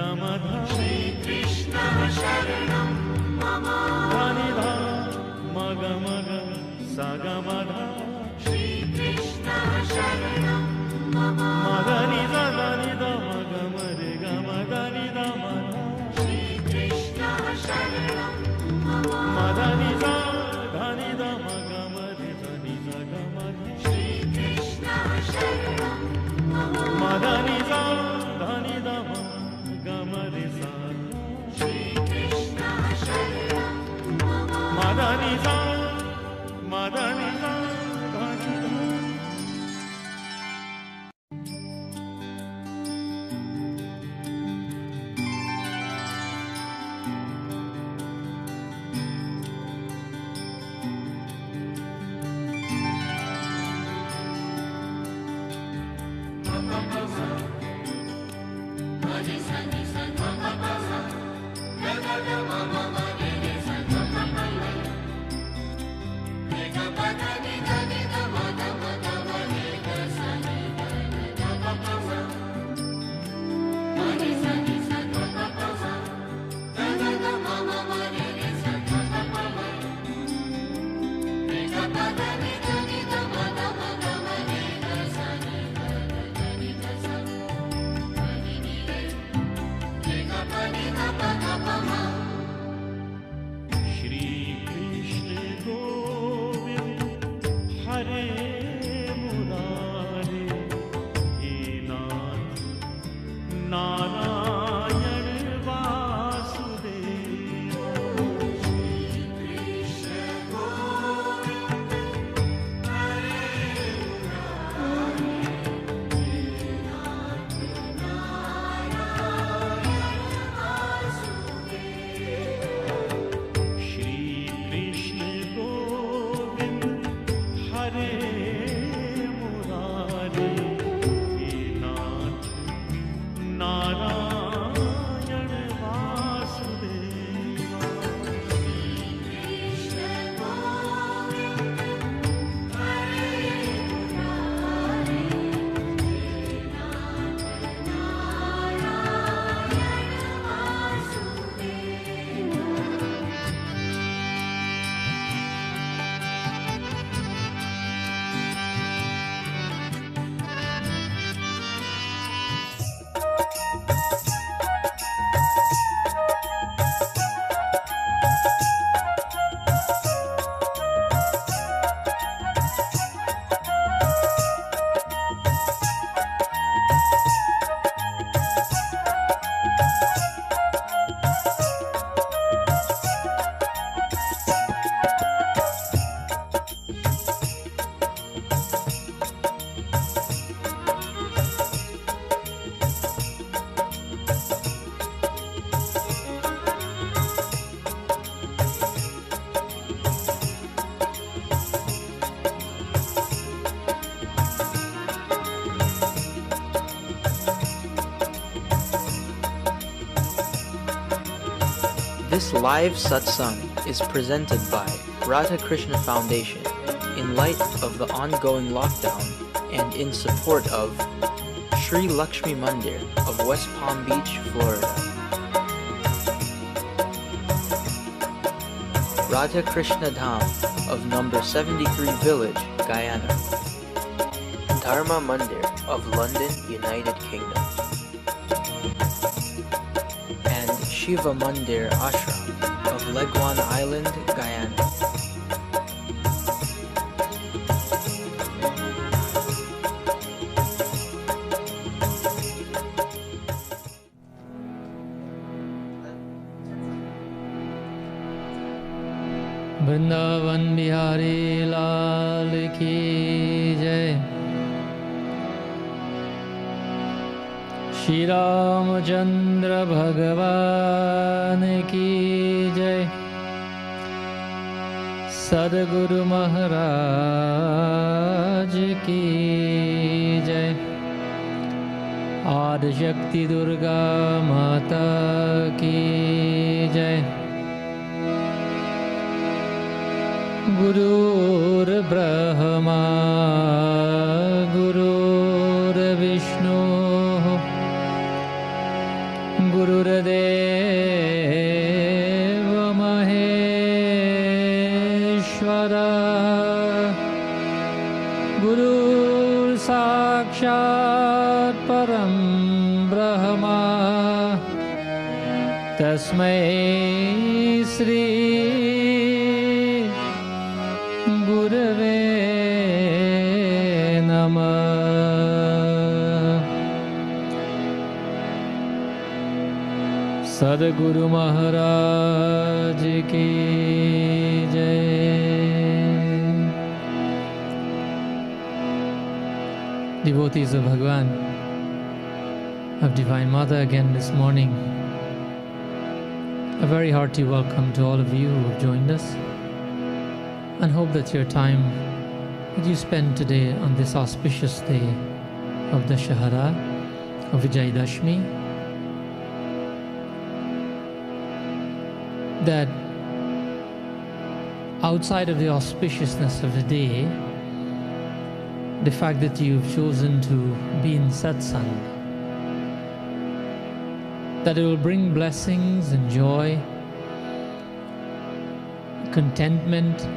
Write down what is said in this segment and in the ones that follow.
Shri Krishna Sharanam Mama. Dhani dha maga maga saga madha. Shri Krishna Sharanam Mama. Madani dha maga mare ga madani dha madha. Shri Krishna Sharanam Mama. Madani dha dhani dha maga mare dhani dha ga madha. Shri Krishna Sharanam Mama. Madani dha dhani dha maga mare sa. Shri Krishna Sharanam Mama. Madani dha dhani dha. This live satsang is presented by Radha Krishna Foundation in light of the ongoing lockdown and in support of Sri Lakshmi Mandir of West Palm Beach, Florida. Radha Krishna Dham of number 73 Village, Guyana. Dharma Mandir of London, United Kingdom. And Shiva Mandir Ashram of Leguan Island, Guyana. Vrindavan Bihari लाल की जय। श्री रामचंद्र भगवान की जय। सद्गुरु महाराज की जय। आदिशक्ति दुर्गा माता की जय। गुरुर्ब्रह्मा गुरुर्विष्णु गुरु गुरुर्देव महेश्वर गुरु साक्षात् परं ब्रह्म तस्मै श्री गुरवे नमः। सद्गुरु महाराज की जय। Devotees of Bhagwan, of Divine Mother, again this morning, a very hearty welcome to all of you who have joined us, and hope that your time that you spend today on this auspicious day of Dashahara, of Vijayadashmi, that outside of the auspiciousness of the day, the fact that you've chosen to be in Satsang, that it will bring blessings and joy, contentment,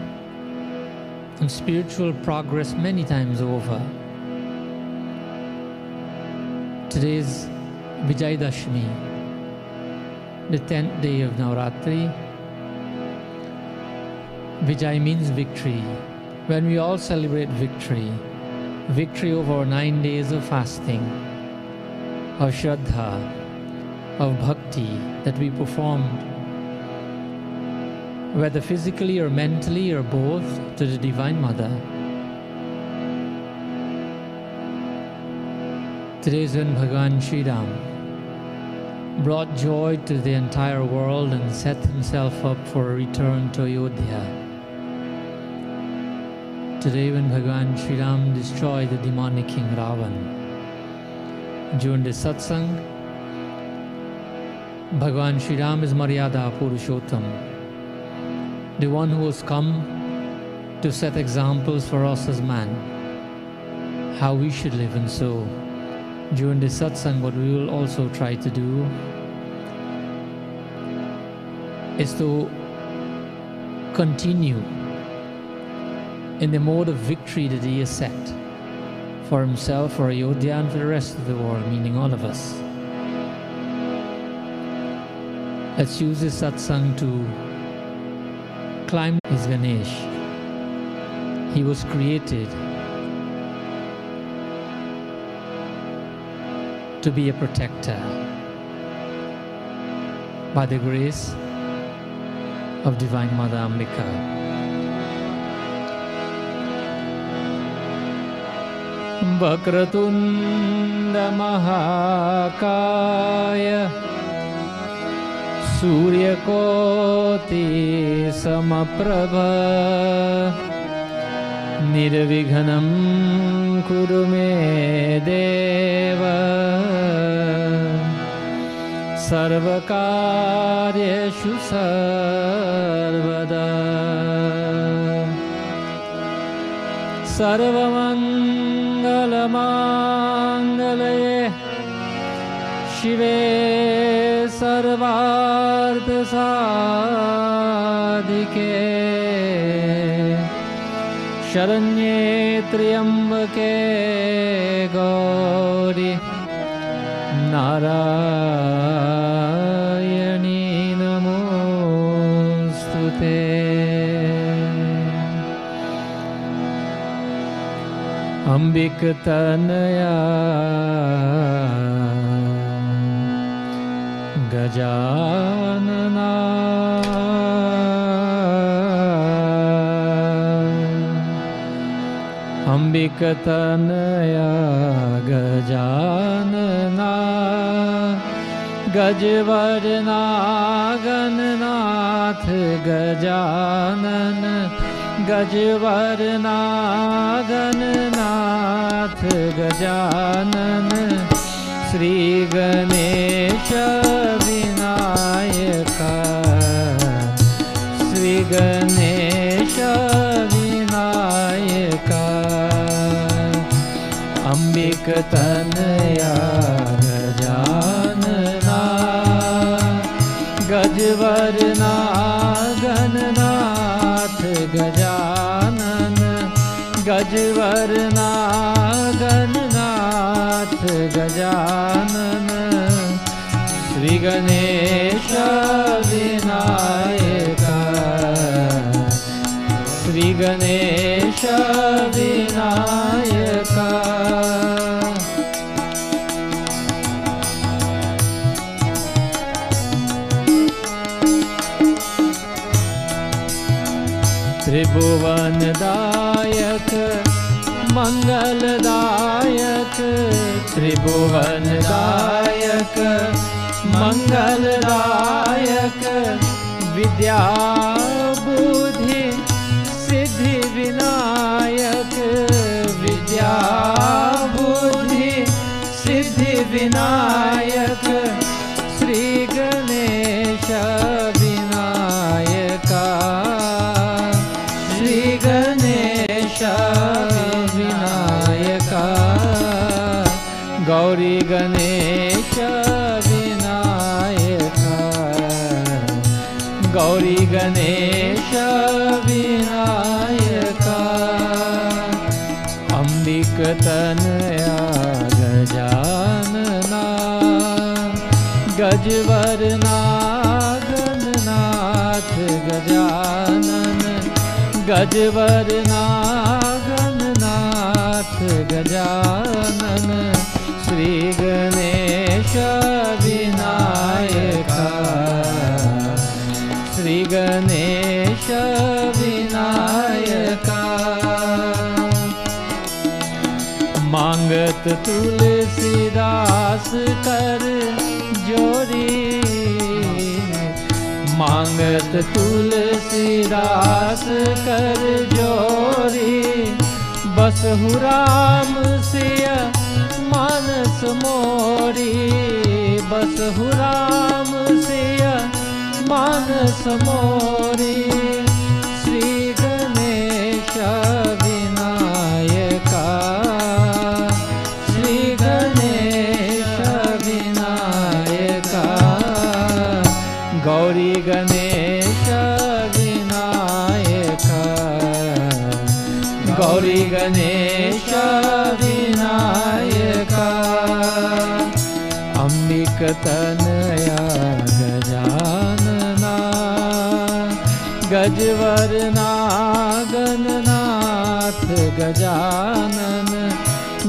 and spiritual progress many times over. Today's Vijayadashmi, the 10th day of Nauratri. Vijay means victory. When we all celebrate victory, victory over 9 days of fasting, of Shraddha, of Bhakti that we performed, whether physically or mentally or both, to the Divine Mother. Today is when Bhagavan Sri Ram brought joy to the entire world and set himself up for a return to Ayodhya. Today when Bhagavan Sri Ram destroyed the demonic king Ravan. During the Satsang, Bhagavan Sri Ram is Maryada Purushottam, the one who has come to set examples for us as man, how we should live. And so, during the Satsang, what we will also try to do is to continue in the mode of victory that he has set for himself, for Ayodhya, and for the rest of the world, meaning all of us. Let's use this Satsang to climb his Ganesh. He was created to be a protector by the grace of Divine Mother Ambika. Vakratunda Mahakaya Suryakoti Samaprabha Nirvighanam Kurume Deva Sarvakaryeshu Sarvada Sarvamangala-mangalaye Shive Sarvartha-sadhike Sharanye Triambake Gauri Narayani Namostute. Ambikatanaya Gajanana Ambikatanaya Gajanana Gajvarna Gannath Gajanana Gajvarna Gannath Gajanana Sri Ganesha Vinayaka Sri Ganesha Vinayaka Ambikatanaya Gajanana गजवरनागननाथ Gajanan Shri Ganesh Vinayaka Shri Ganesh Vinayaka त्रिभुवनदायक मंगलदायक त्रिभुवनदायक मंगलदायक विद्या बुद्धि सिद्धि विनायक विद्या बुद्धि सिद्धि विनायक श्री गणेश विनायका श्री गणेश विनायका गौरी गणेश विनायका गौरी गणेश विनायका अंबिकतनया गजानना गजवरनागननाथ गजानन गजवरनागननाथ गजानन श्री गणेश विनायका श्री गणेश विनायका मांगत तुलसीदास कर जोरी मांगत तुलसीदास कर जोरी बसहु राम सिय मानस मोरी बसहु राम सिय मानस मोरी श्री गणेश विनायका श्री गणेश विनायका गौरी गणेश विनायका गौरी गणेश विनायका अंबिकतनया गजानना गजवरनागननाथ गजानन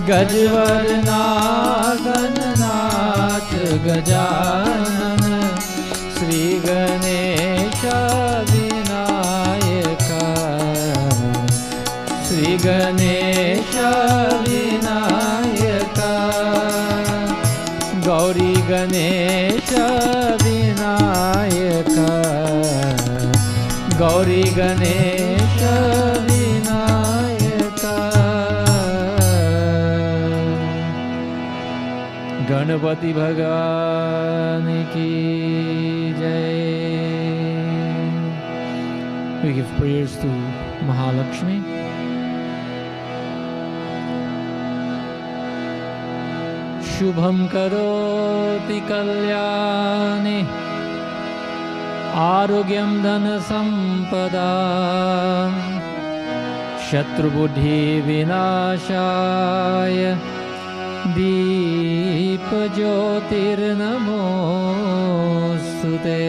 गजवरनागननाथ गजानन श्री गणेश विनायका श्री गणेश विनायका गौरी गणेश विनायका गौरी गणेश विनायका गणपति भगवान की जय। We give prayers to Mahalakshmi. शुभं करोति कल्याणे आरोग्यं धन संपदा शत्रुबुद्धि विनाशाय दीपज्योतिर्नमोस्तुते।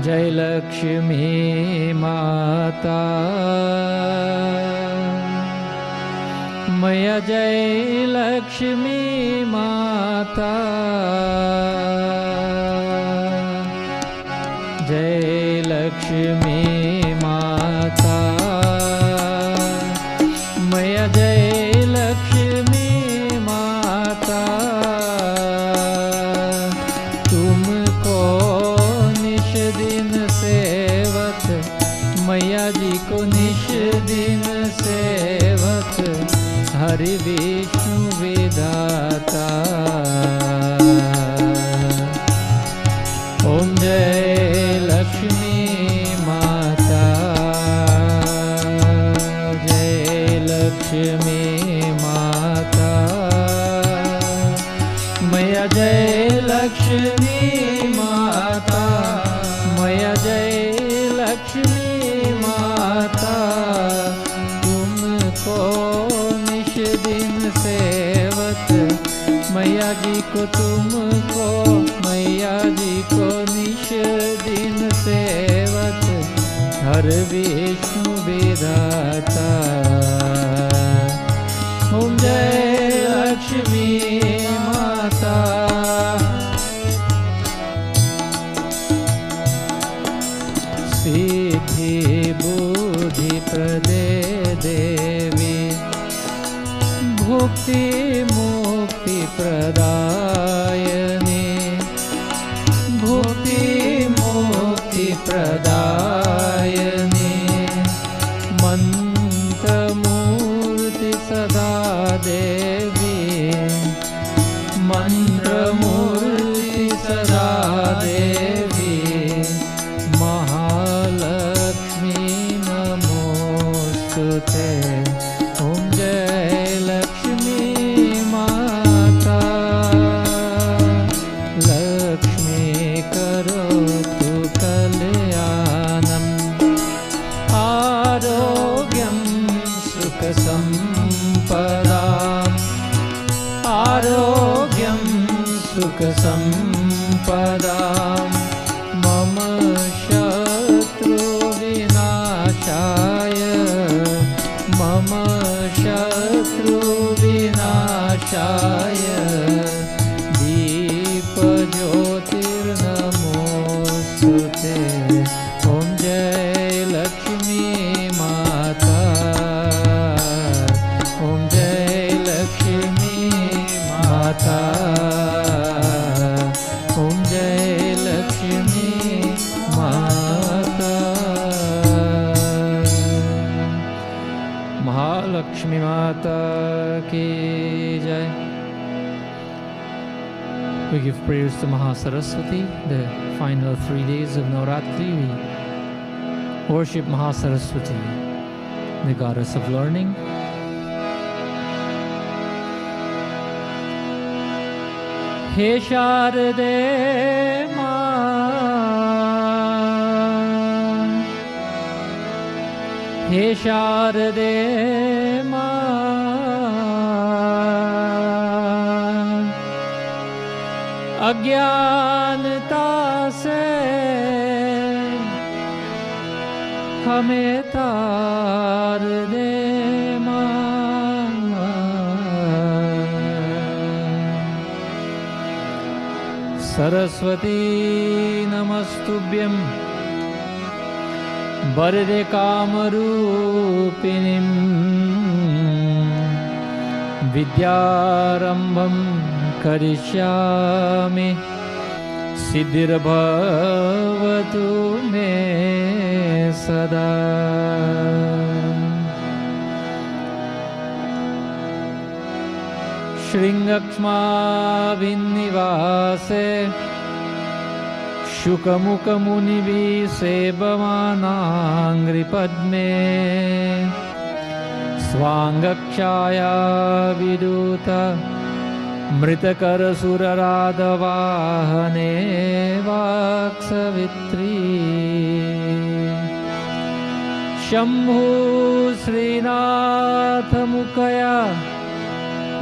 जय लक्ष्मी माता मया जय लक्ष्मी माता जय लक्ष्मी माता मया जय लक्ष्मी माता तुमको निश दिन सेवत मैया जी को निश दिन सेवत हरि विष्णु विधाता। ओम जय लक्ष्मी माता जय लक्ष्मी माता मैया जय लक्ष्मी माता मैया जय लक्ष्मी माता जी को तुमको, मैया जी को निश दिन सेवत, हर विष्णु विधाता। ओम जय लक्ष्मी माता। सिद्धि बुद्धि प्रदे देवी, भुक्ति मुक्ति प्रदायिनी, भुक्ति मुक्ति प्रदायिनी, मंत्रमूर्ति सदा देवी, मंत्रमूर्ति सदा देवी, महालक्ष्मी नमोस्तुते। ओम जय लक्ष्मी माता। लक्ष्मी करोतु कल्याणं, आरोग्यं सुख संपदाम्, आरोग्यं सुख संपदाम्। मम शत्रु विनाशाय, मम शत्रु विनाशाय, दीप ज्योतिर्नमोस्तुते। ओम जय लक्ष्मी माता। ओम जय लक्ष्मी माता। ओम जय लक्ष्मी माता। महालक्ष्मी माता की जय। We give prayers to Mahasaraswati, the final 3 days of Nauratri. We worship Mahasaraswati, the goddess of learning. हे शारदे मां, हे शारदे मां, अज्ञानता से हमें तार दे मां। सरस्वती नमस्तुभ्यं वरदे कामरूपिणीं, विद्यारम्भं करिष्यामि, सिद्धिर्भवतु मे सदा। श्रृङ्गक्ष्माभिन्निवासे शुकमुखमुनिभिसेवमानाङ्घ्रिपद्मे, स्वाङ्गक्षाया विदूत मृतकरसुरराधवाहने वाक्सवित्री। शम्भु श्रीनाथमुखया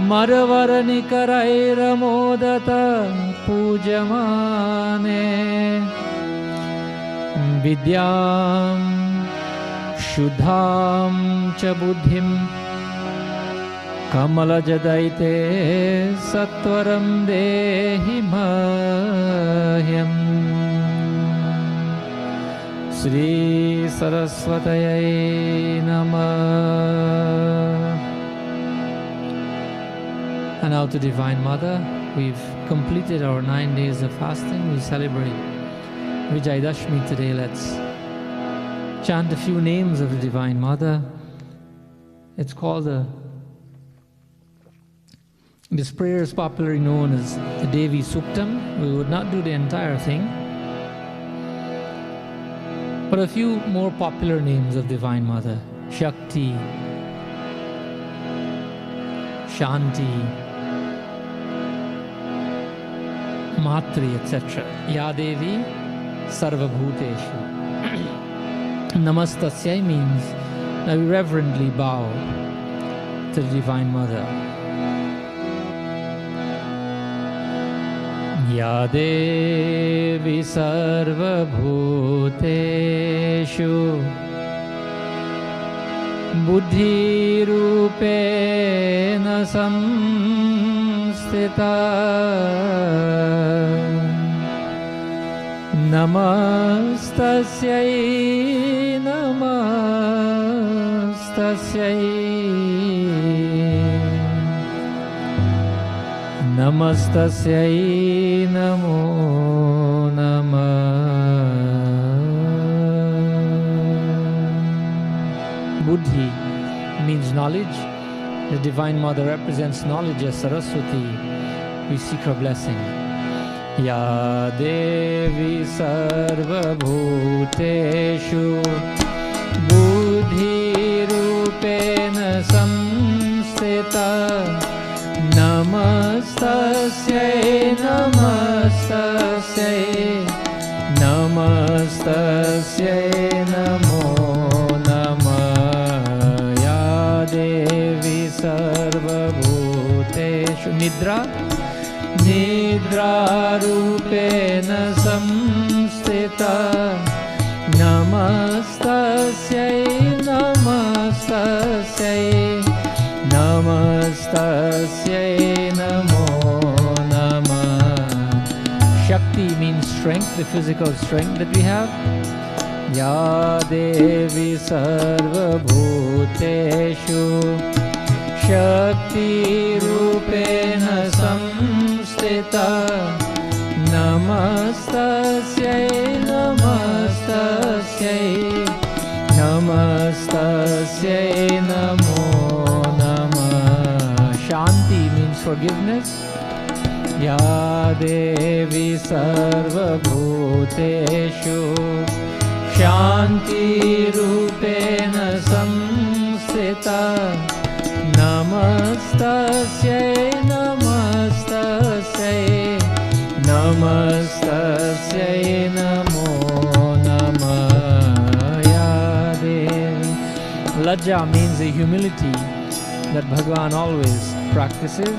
मरवरनिकरैरमोदत पूजमाने, विद्यां शुद्धां च बुद्धिं कमलजदयिते सत्वरं देहि मह्यम्। श्री सरस्वतये नमः। And now to Divine Mother. We've completed our 9 days of fasting. We celebrate Vijayadashmi today. Let's chant a few names of the Divine Mother. It's called this prayer is popularly known as the Devi Suktam. We would not do the entire thing, but a few more popular names of Divine Mother: Shakti, Shanti, Matri, etc. Ya Devi Sarvabhuteshu. Namastasyai means that we reverently bow to the Divine Mother. या देवी सर्वभूतेषु बुद्धिरूपेण संस्थिता नमस्तस्यै नमस्तस्यै नमस्तस्यै नमो नमः Buddhi means knowledge. The Divine Mother represents knowledge as Saraswati. We seek her blessing. Ya Devi Sarva Bhuteshu Buddhi Rupena Samstita Namastasyai Namastasyai Namastasyai Namo Devi Sarva Bhuteshu Nidra Nidra Rupena Samstita Namastasyai Namastasyai Namastasyai Namo Namah. Shakti means strength, the physical strength that we have. Ya Devi Sarva Bhuteshu Shakti Rupena Samstita Namastasyai Namastasyai Namastasyai Namo Namah. Shanti means forgiveness. Ya Devi Sarva Bhuteshu Shanti Rupena Samstita Namastasyai Namastasyai Namastasyai Namo Namah Ya Devi. Lajja means the humility that Bhagavan always practices.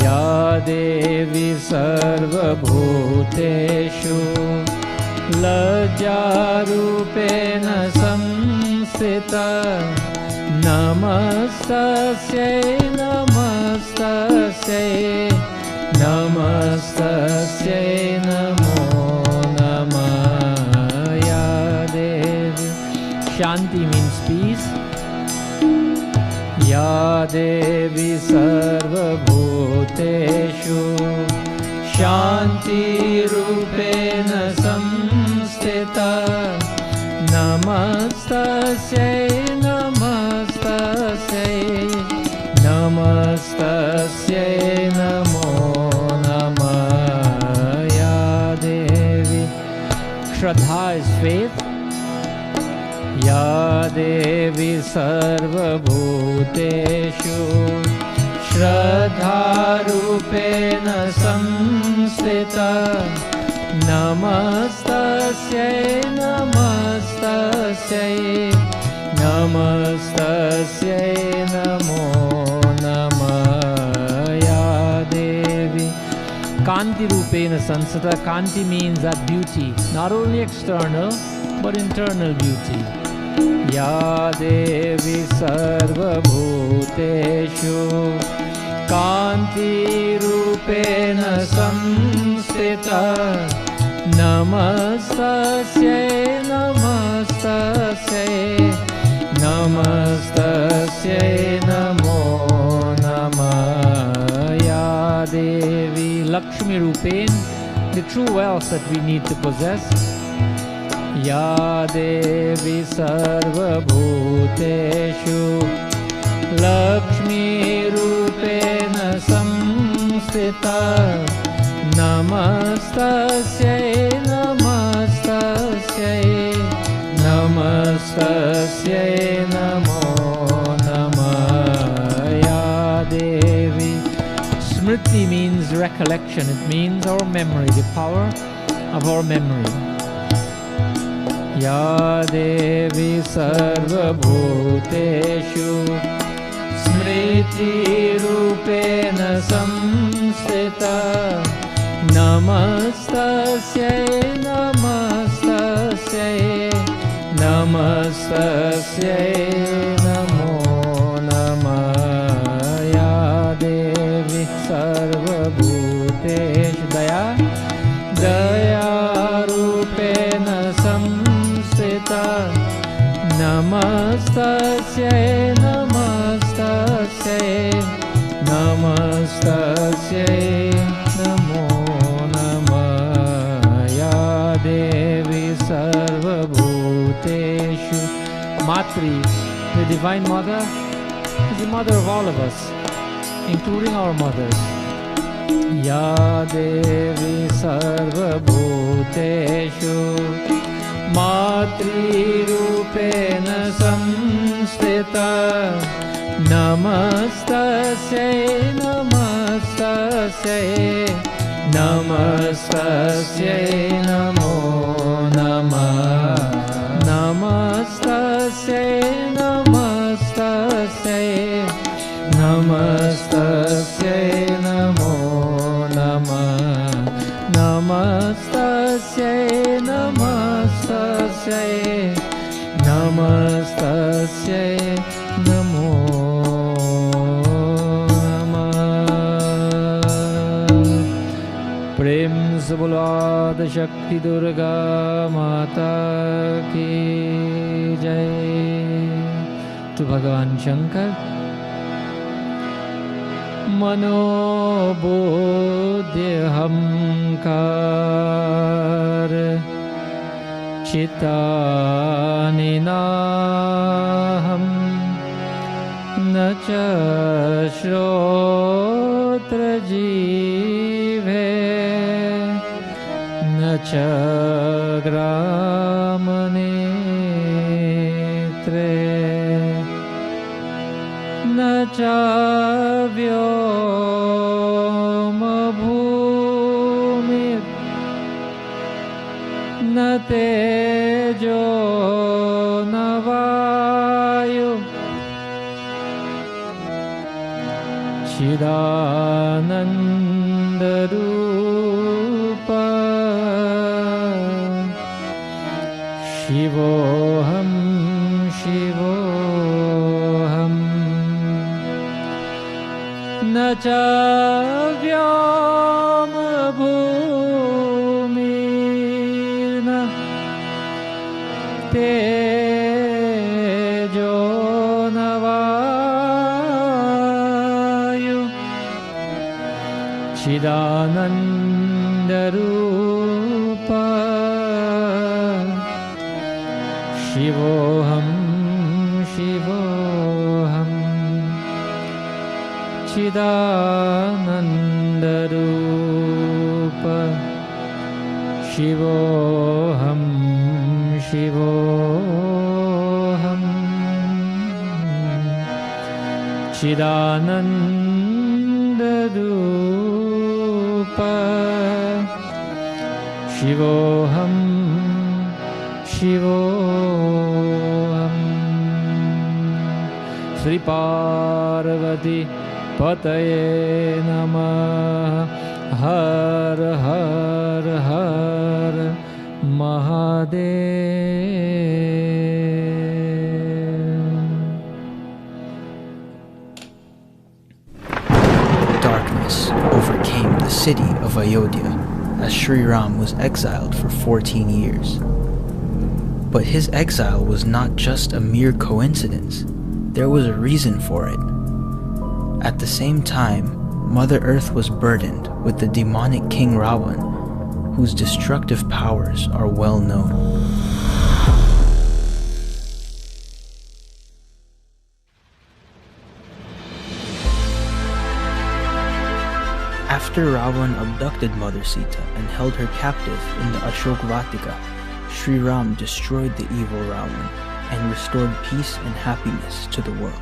Ya Devi Sarva Bhuteshu Lajja Rupena Samstita Namastasyai Namastasyai Namastasyai Namo Namah Ya Devi. Shanti means peace. Ya Devi Sarva Bhuteshu Shanti Rupena Samstita Namastasyai Namastasyai Namastasyai Namo Namah Ya Devi. Shraddha is faith. Ya Devi Sarva Bhuteshu Shraddha Rupena Samstita Namastasyai Namastasyai Namastasyai Namo Namah Ya Devi. Kanti Rupena Samstita. Kanti means that beauty, not only external but internal beauty. Ya Devi Sarva Bhuteshu Kanti Rupena Samstita Namastasyai Namastasyai Namastasyai Namo Namah Ya Devi. Lakshmi Rupen, the true wealth that we need to possess. Ya Devi Sarva Bhuteshu Lakshmi Rupena Samstita Namastasyai Namastasyai Namastasyai Namo Namah Ya Devi. Smriti means recollection. It means our memory, the power of our memory. Ya Devi Sarva Bhuteshu Smriti Rupena Samstita Namastasya, namastasya, namastasya, namo namaya Devi sarvabhuteshu daya daya rupena samsrita. Namastasya, namastasya, namastasya, namo namaya Devi sarvabhuteshu. Matri, the Divine Mother, is the mother of all of us, including our mothers. Ya Devi sarvabhuteshu Matri rupena samstita. Namastasya, namastasya, namastasya, namo namah. Namastasya, namastasya, namastasya, namo namah. Namastasya, namastasya, namastasya, namo namah. Prem se bolo Adi Shakti Durga Mata ki jai. To Bhagavan Shankar. Manobodhi hamkar chitani naham nacha shrotra jive nacha gramanetre nacha vyoma bhumir na tejo na vayu chidananda rupa shivoham shivoham na cha vyoma bhumirna tejo na vayu chidananda rupa shivoham shivoham chidananda rupa shivoham shivoham chidananda rupa shivoham shivoham. Sri Parvati Pataye Namah. Har Har Har Mahadev. Darkness overcame the city of Ayodhya as Sri Ram was exiled for 14 years. But his exile was not just a mere coincidence. There was a reason for it. At the same time, Mother Earth was burdened with the demonic King Ravan, whose destructive powers are well known. After Ravan abducted Mother Sita and held her captive in the Ashok Vatika, Sri Ram destroyed the evil Ravan and restored peace and happiness to the world.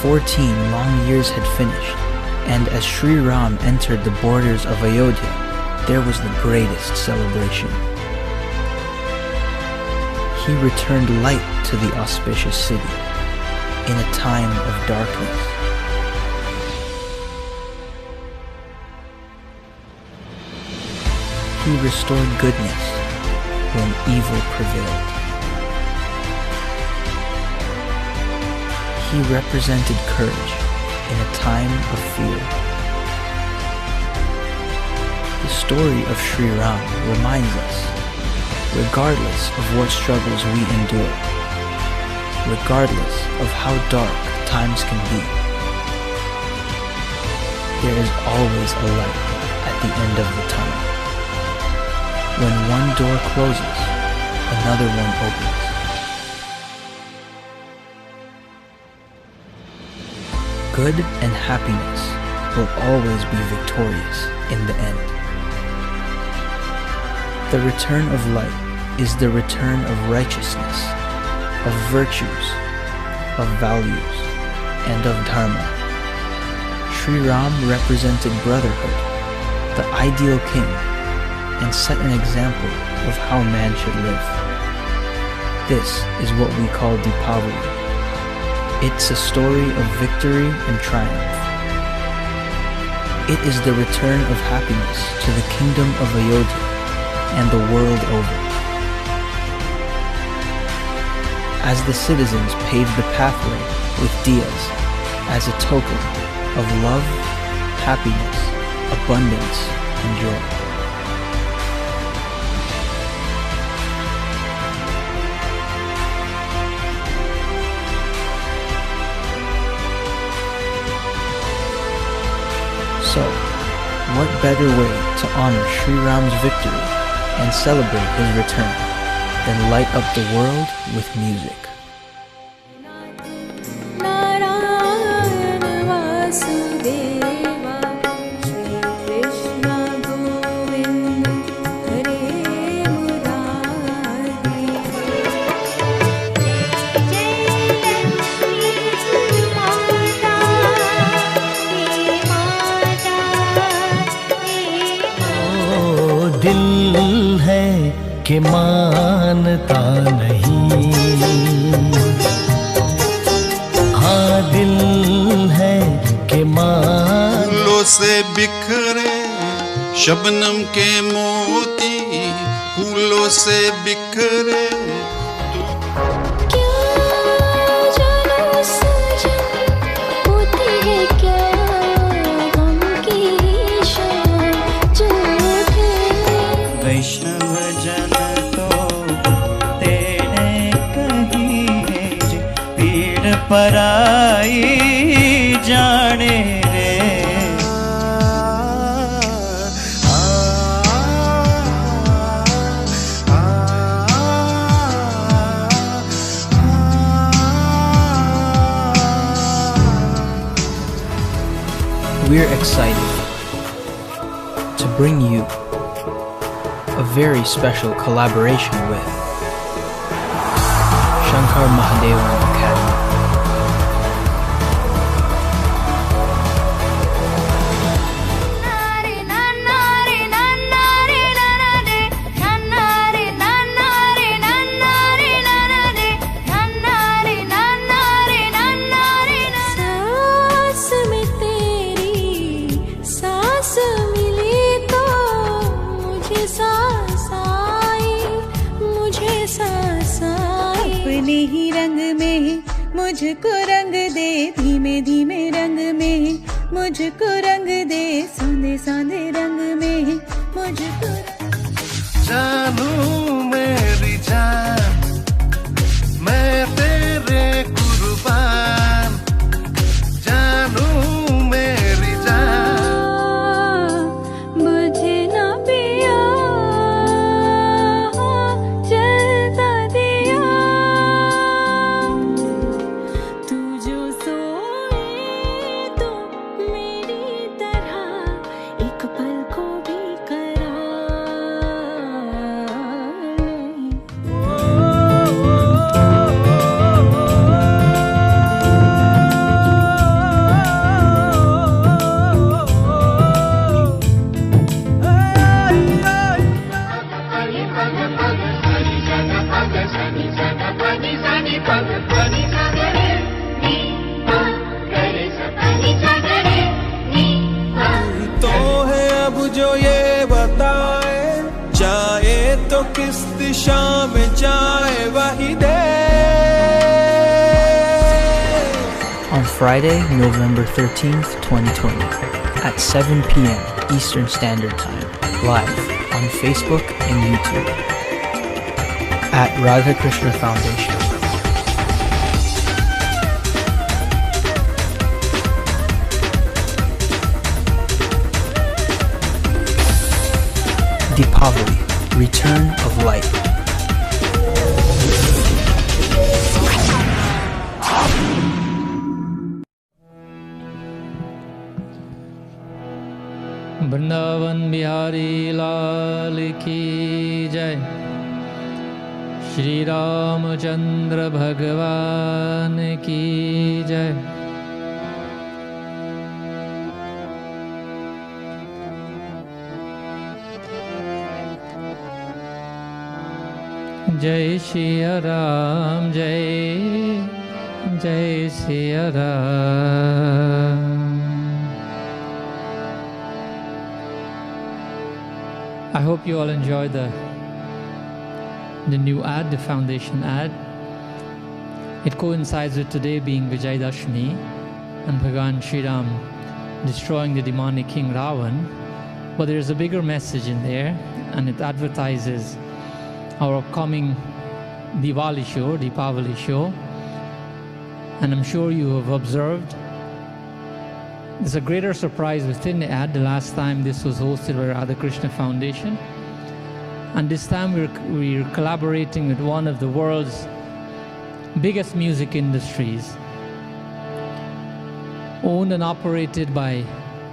"14 long years had finished, and as Sri Ram entered the borders of Ayodhya, there was the greatest celebration. He returned light to the auspicious city in a time of darkness. He restored goodness when evil prevailed. He represented courage in a time of fear. The story of Sri Ram reminds us, regardless of what struggles we endure, regardless of how dark times can be, there is always a light at the end of the tunnel. When one door closes, another one opens. Good and happiness will always be victorious in the end. The return of light is the return of righteousness, of virtues, of values, and of dharma. Sri Ram represented brotherhood, the ideal king, and set an example of how man should live. This is what we call Deepavali. It's a story of victory and triumph. It is the return of happiness to the kingdom of Ayodhya and the world over. As the citizens paved the pathway with diyas as a token of love, happiness, abundance, and joy. So, what better way to honor Sri Ram's victory and celebrate his return than light up the world with music? दिल है कि मानता नहीं, हाँ दिल है कि फूलों से बिखरे शबनम के मोती, फूलों से बिखरे वैष्णव जन तो तेरे कहीं है, पीड़ पराई जाने रे। We're excited to bring you a very special collaboration with Shankar Mahadevan Academy. अपने ही रंग में मुझको रंग दे, धीमे धीमे रंग में मुझको रंग दे, सौंदे सौंदे रंग में मुझको। जानू मेरी जान, मैं तेरे कुर्बान, जानू मेरी जान। मुझे ना पिया जलता दिया, तू जो सोए तो मेरी तरह एक पल को भी तो है अब जो ये बताए जो किस दिशा में जाए वही दे। On Friday, November 13th, 2020, at 7 p.m. Eastern Standard Time, live on Facebook and YouTube, at Radha Krishna Foundation. Deepavali, Return of Light. Vrindavan Bihari लाल की जय। श्री रामचंद्र भगवान की जय। जय सिया राम, जय जय Siya Ram. I hope you all enjoy the new ad, the foundation ad. It coincides with today being Vijayadashmi and Bhagavan Sri Ram destroying the demonic king Ravan. But there is a bigger message in there, and it advertises our upcoming Diwali show, Deepavali show. And I'm sure you have observed there's a greater surprise within the ad. The last time this was hosted by Radha Krishna Foundation, and this time we're collaborating with one of the world's biggest music industries, owned and operated by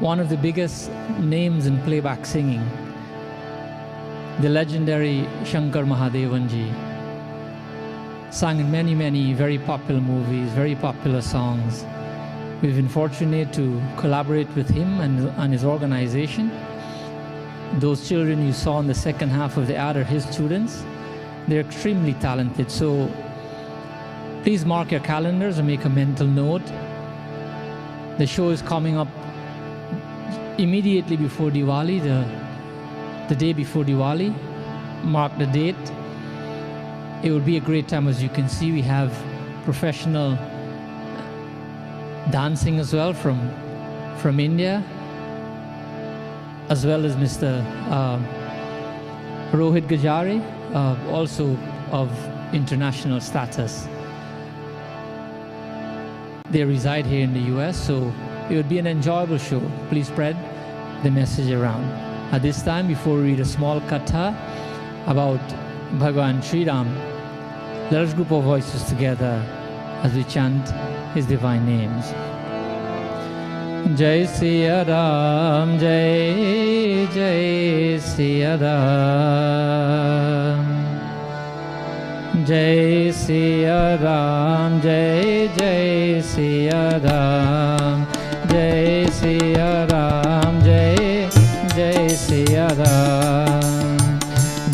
one of the biggest names in playback singing, the legendary Shankar Mahadevanji. Sang in many very popular movies, very popular songs. We've been fortunate to collaborate with him and his organization. Those children you saw in the second half of the ad are his students. They're extremely talented. So please mark your calendars and make a mental note. The show is coming up immediately before Diwali, the day before Diwali. Mark the date. It will be a great time. As you can see, we have professional dancing as well from India, as well as Mr. Rohit Gajare, also of international status. They reside here in the US, so it would be an enjoyable show. Please spread the message around. At this time, before we read a small katha about Bhagavan Sri Ram, let us group our voices together as we chant his divine names. Jai Siya Ram, Jai Jai Siya Ram. Jai Siya Ram, Jai Jai Siya Ram. Jai Siya Ram, Jai Jai Siya Ram.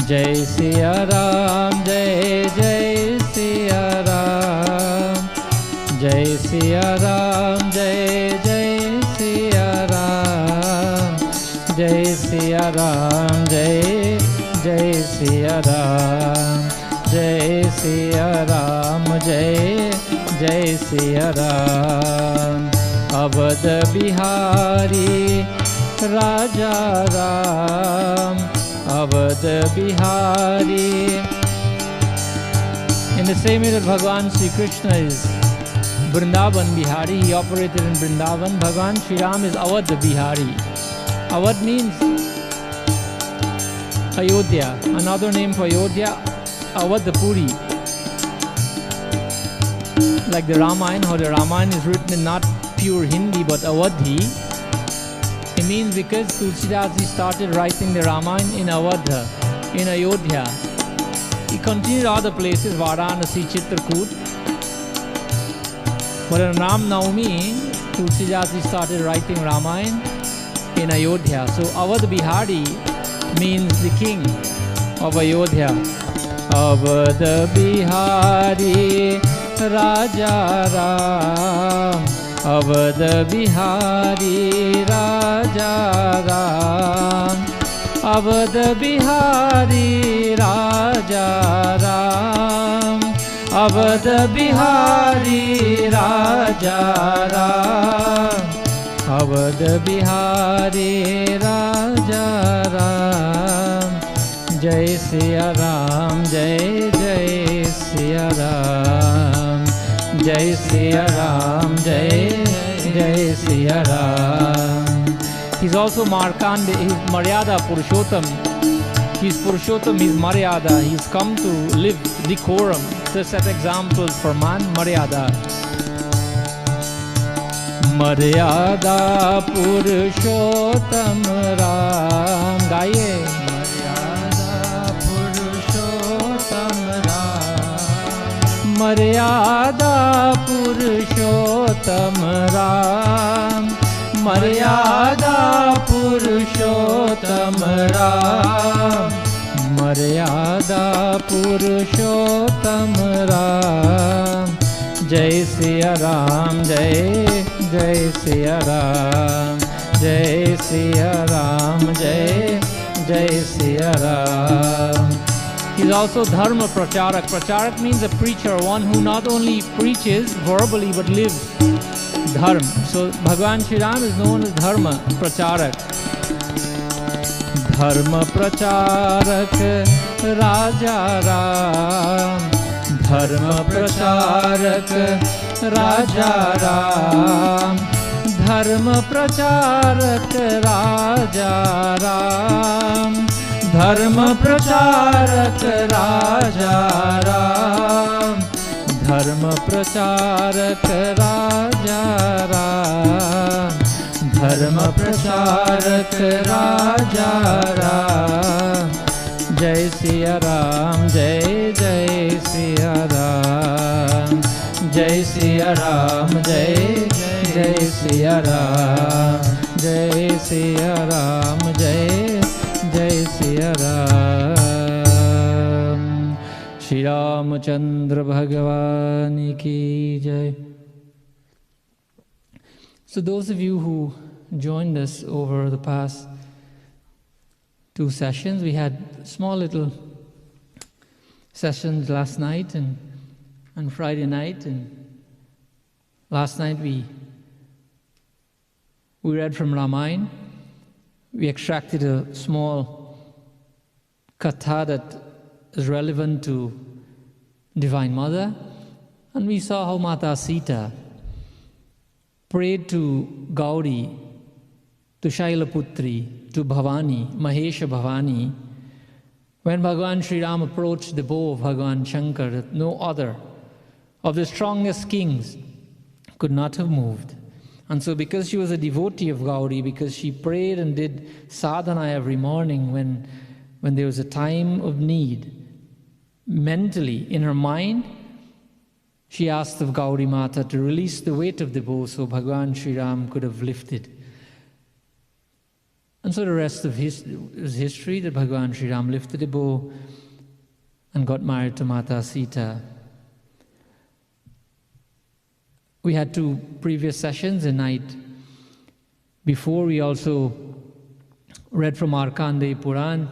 Jai Siya Ram, Jai Jai Siya Ram. Jai Siya Ram, Jai Jai Siya Ram. Jai Siya Ram, Jai Jai Siya Ram. Jai Siya Ram, Jai Jai Siya Ram. Avadh Bihari Raja Ram. Avadh Bihari. In the same way that Bhagavan Sri Krishna is Vrindavan Bihari, he operated in Vrindavan. Bhagavan Sri Ram is Avadh Bihari. Avadh means Ayodhya. Another name for Ayodhya, Avadhpuri. Like the Ramayana, how the Ramayana is written in not pure Hindi but Awadhi. It means because Tulsidas started writing the Ramayana in Awadha, in Ayodhya. He continued other places, Varanasi, Chitrakoot. But on Ram Navami, Tulsidas started writing Ramayana in Ayodhya. So Avadh Bihari means the king of Ayodhya. Avadh Bihari Raja Ram. Avadh Bihari Raja Ram. Awadh Bihari राजा राम, अवध बिहारी राजा राम, अवध बिहारी राजा राम। जय सिया राम, जय जय सिया राम, जय सिया राम, जय जय Siya Ram. He's also Markande, he's Maryada Purushottam. He's Purushottam, he's Maryada. He's come to live decorum, to set examples for man, Maryada. Maryada Purushottam Ram. Gaiye. Maryada Purushottam Ram. Maryada Purushottam Ram. मर्यादा पुरुषोत्तम राम, मर्यादा पुरुषोत्तम राम। जय सिया राम, जय जय सिया राम, जय सिया राम, जय जय Siya Ram. He's also dharma pracharak. Pracharak means a preacher, one who not only preaches verbally but lives dharma. So Bhagwan Shri Ram is known as dharma pracharak. Dharma pracharak Raja Ram, dharma pracharak Raja Ram, dharma pracharak Raja Ram, dharma pracharak Raja Ram, dharma pracharak Raja Ram, dharma pracharak Raja Ram। जय सिया राम, जय जय सिया राम, जय सिया राम, जय जय सिया राम, जय सिया राम, जय जय सिया राम। श्री रामचंद्र भगवान की जय। So those of you who joined us over the past 2 sessions, we had small little sessions last night and Friday night, and last night we read from Ramayana. We extracted a small katha that is relevant to Divine Mother, and we saw how Mata Sita prayed to Gauri, to Shailaputri, to Bhavani, Mahesha Bhavani, when Bhagavan Sri Ram approached the bow of Bhagavan Shankar, that no other of the strongest kings could not have moved. And so because she was a devotee of Gauri, because she prayed and did sadhana every morning when there was a time of need, mentally, in her mind, she asked of Gauri Mata to release the weight of the bow so Bhagavan Sri Ram could have lifted. And so the rest of history, that Bhagavan Sri Ram lifted the bow and got married to Mata Sita. We had 2 previous sessions, a night before. We also read from Markandeya Puran.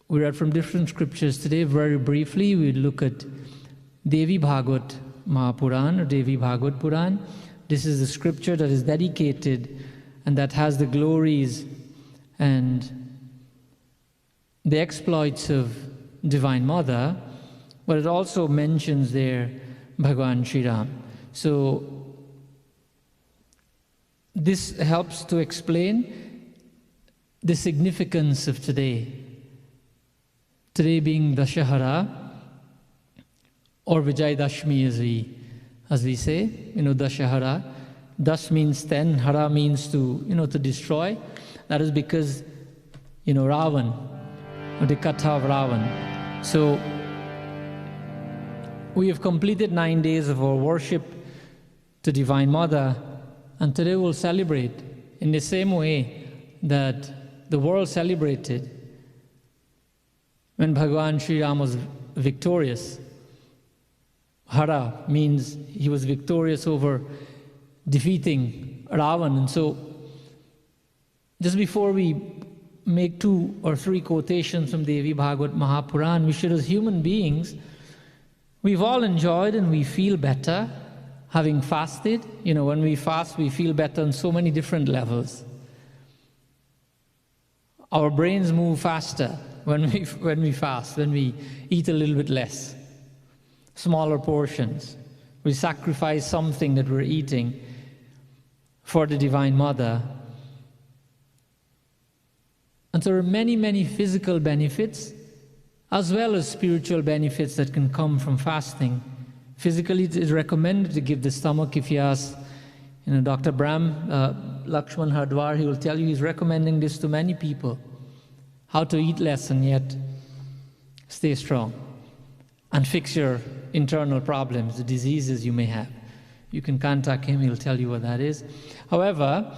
We read from different scriptures. Today, very briefly, we look at Devi Bhagavad Mahapuran or Devi Bhagavad Puran. This is the scripture that is dedicated and that has the glories and the exploits of Divine Mother, but it also mentions there Bhagavan Sri Ram. So this helps to explain the significance of today. Today being Dashahara, or Vijay Dashmi as we say, Dashahara. Das means 10, Hara means to, to destroy. That is because, Ravan, or the Katha of Ravan. So we have completed 9 days of our worship to Divine Mother, and today we'll celebrate in the same way that the world celebrated when Bhagavan Sri Ram was victorious. Hara means he was victorious over defeating Ravan. And so just before we make 2 or 3 quotations from Devi Bhagavad Mahapuran, we should, as human beings, we've all enjoyed and we feel better having fasted. You know, when we fast, we feel better on so many different levels. Our brains move faster when we fast, when we eat a little bit less, smaller portions. We sacrifice something that we're eating for the Divine Mother. And so there are many, many physical benefits as well as spiritual benefits that can come from fasting. Physically, it is recommended to give the stomach. If you ask, Dr. Brahm, Lakshman Hardwar, he will tell you he's recommending this to many people, how to eat less and yet stay strong and fix your internal problems, the diseases you may have. You can contact him, he'll tell you what that is. However,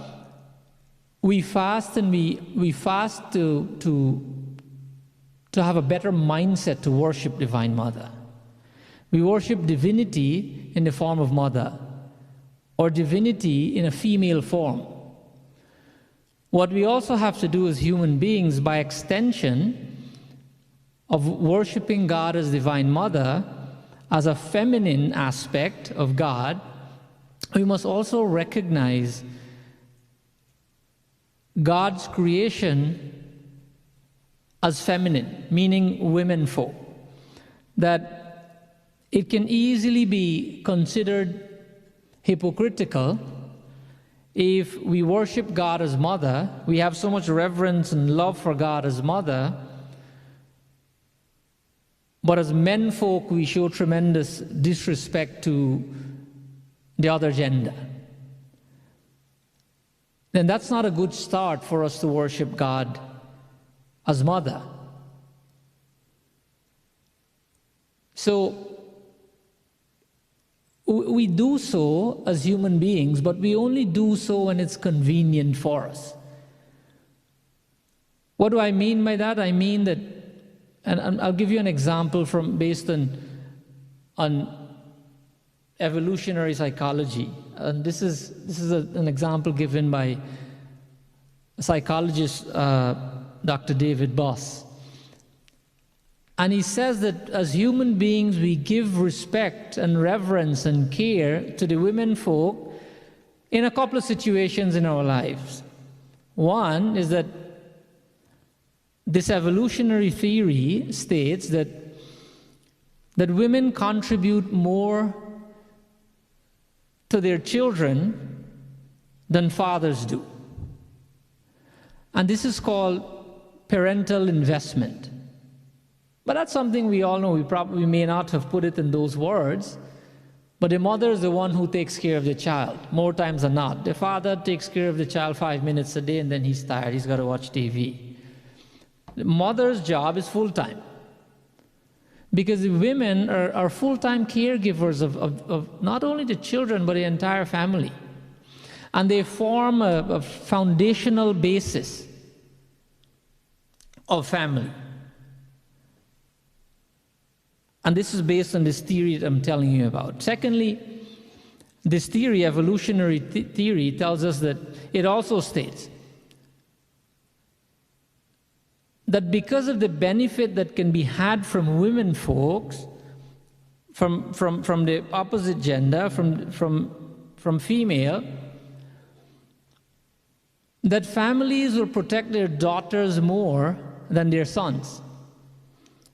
we fast and we fast to have a better mindset to worship Divine Mother. We worship divinity in the form of mother, or divinity in a female form. What we also have to do as human beings, by extension of worshiping God as Divine Mother, as a feminine aspect of God, we must also recognize God's creation as feminine, meaning women folk. That it can easily be considered hypocritical if we worship God as Mother, we have so much reverence and love for God as Mother, but as men folk we show tremendous disrespect to the other gender. Then that's not a good start for us to worship God as Mother. So we do so as human beings, but we only do so when it's convenient for us. What do I mean by that? I mean that, and I'll give you an example based on evolutionary psychology. And this is an example given by a psychologist, Dr. David Boss. And he says that as human beings, we give respect and reverence and care to the women folk in a couple of situations in our lives. One is that this evolutionary theory states that women contribute more to their children than fathers do. And this is called parental investment. But that's something we all know. We probably may not have put it in those words, but the mother is the one who takes care of the child, more times than not. The father takes care of the child 5 minutes a day and then he's tired, he's got to watch TV. The mother's job is full-time, because the women are full-time caregivers of not only the children, but the entire family. And they form a foundational basis of family. And this is based on this theory that I'm telling you about. Secondly, this theory, evolutionary theory, tells us that it also states that because of the benefit that can be had from women folks, from the opposite gender, from female, that families will protect their daughters more than their sons.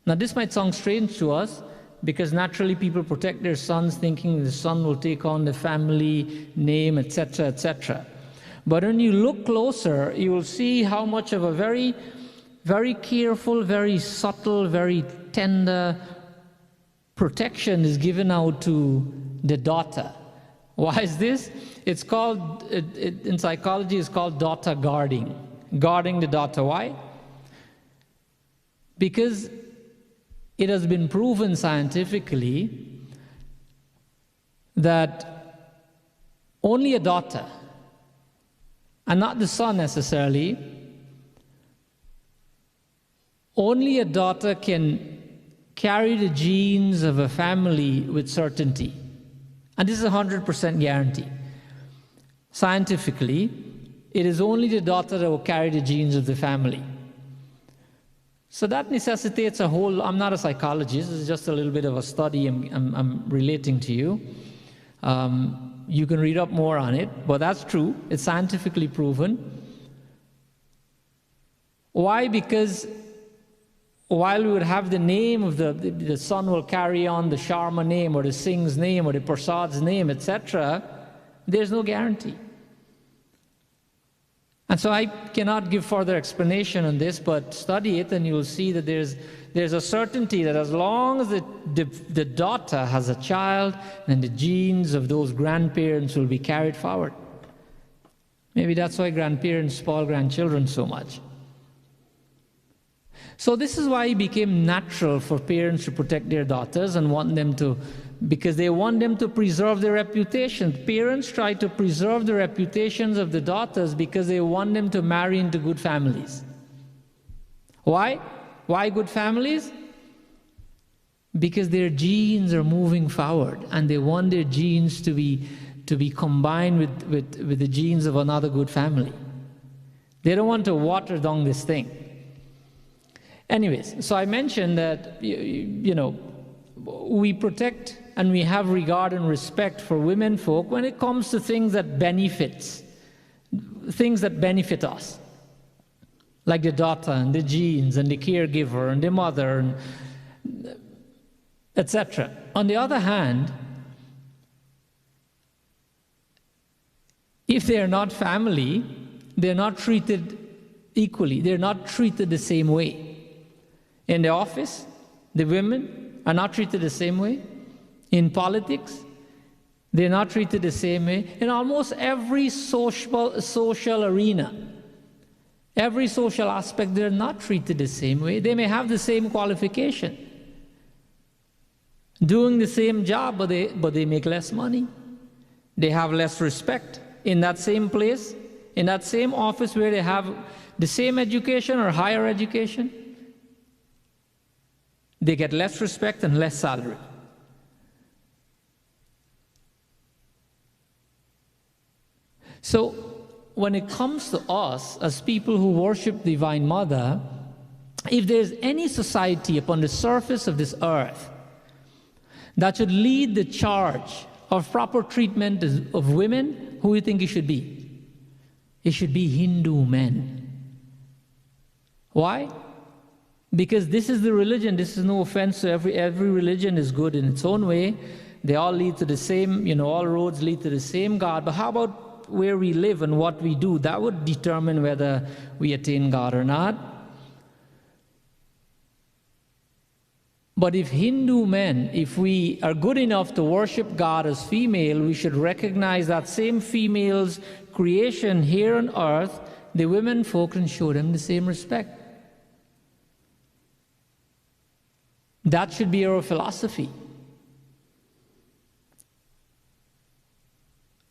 Now this might sound strange to us, because naturally people protect their sons thinking the son will take on the family name, etc., etc. But when you look closer, you will see how much of a very, very careful, very subtle, very tender protection is given out to the daughter. Why is this? It's called, in psychology, it's called daughter guarding. Guarding the daughter. Why? Because it has been proven scientifically that only a daughter, and not the son necessarily, only a daughter can carry the genes of a family with certainty. And this is 100% guarantee. Scientifically, it is only the daughter that will carry the genes of the family. So that necessitates a whole, I'm not a psychologist, this is just a little bit of a study I'm relating to you. You can read up more on it, but that's true, it's scientifically proven. Why? Because while we would have the name of the son will carry on the Sharma name or the Singh's name or the Prasad's name, etc., there's no guarantee. And so I cannot give further explanation on this, but study it and you'll see that there's a certainty that as long as the daughter has a child, then the genes of those grandparents will be carried forward. Maybe that's why grandparents spoil grandchildren so much. So this is why it became natural for parents to protect their daughters and want them to, because they want them to preserve their reputation. Parents try to preserve the reputations of the daughters because they want them to marry into good families. Why? Why good families? Because their genes are moving forward and they want their genes to be combined with the genes of another good family. They don't want to water down this thing. Anyways, so I mentioned that, you know, we protect and we have regard and respect for women folk when it comes to things that benefit us. Like the daughter and the genes and the caregiver and the mother, and etc. On the other hand, if they are not family, they're not treated equally. They're not treated the same way. In the office, the women are not treated the same way. In politics, they're not treated the same way. In almost every social arena, every social aspect, they're not treated the same way. They may have the same qualification, doing the same job, but they make less money. They have less respect in that same place, in that same office where they have the same education or higher education. They get less respect and less salary. So when it comes to us as people who worship Divine Mother, if there's any society upon the surface of this earth that should lead the charge of proper treatment of women, who do you think it should be? It should be Hindu men. Why? Because this is the religion. This is no offense to every religion is good in its own way. They all lead to the same, you know, all roads lead to the same God. But how about where we live and what we do? That would determine whether we attain God or not. But if Hindu men, if we are good enough to worship God as female, we should recognize that same female's creation here on earth, the women folk, and show them the same respect. That should be our philosophy.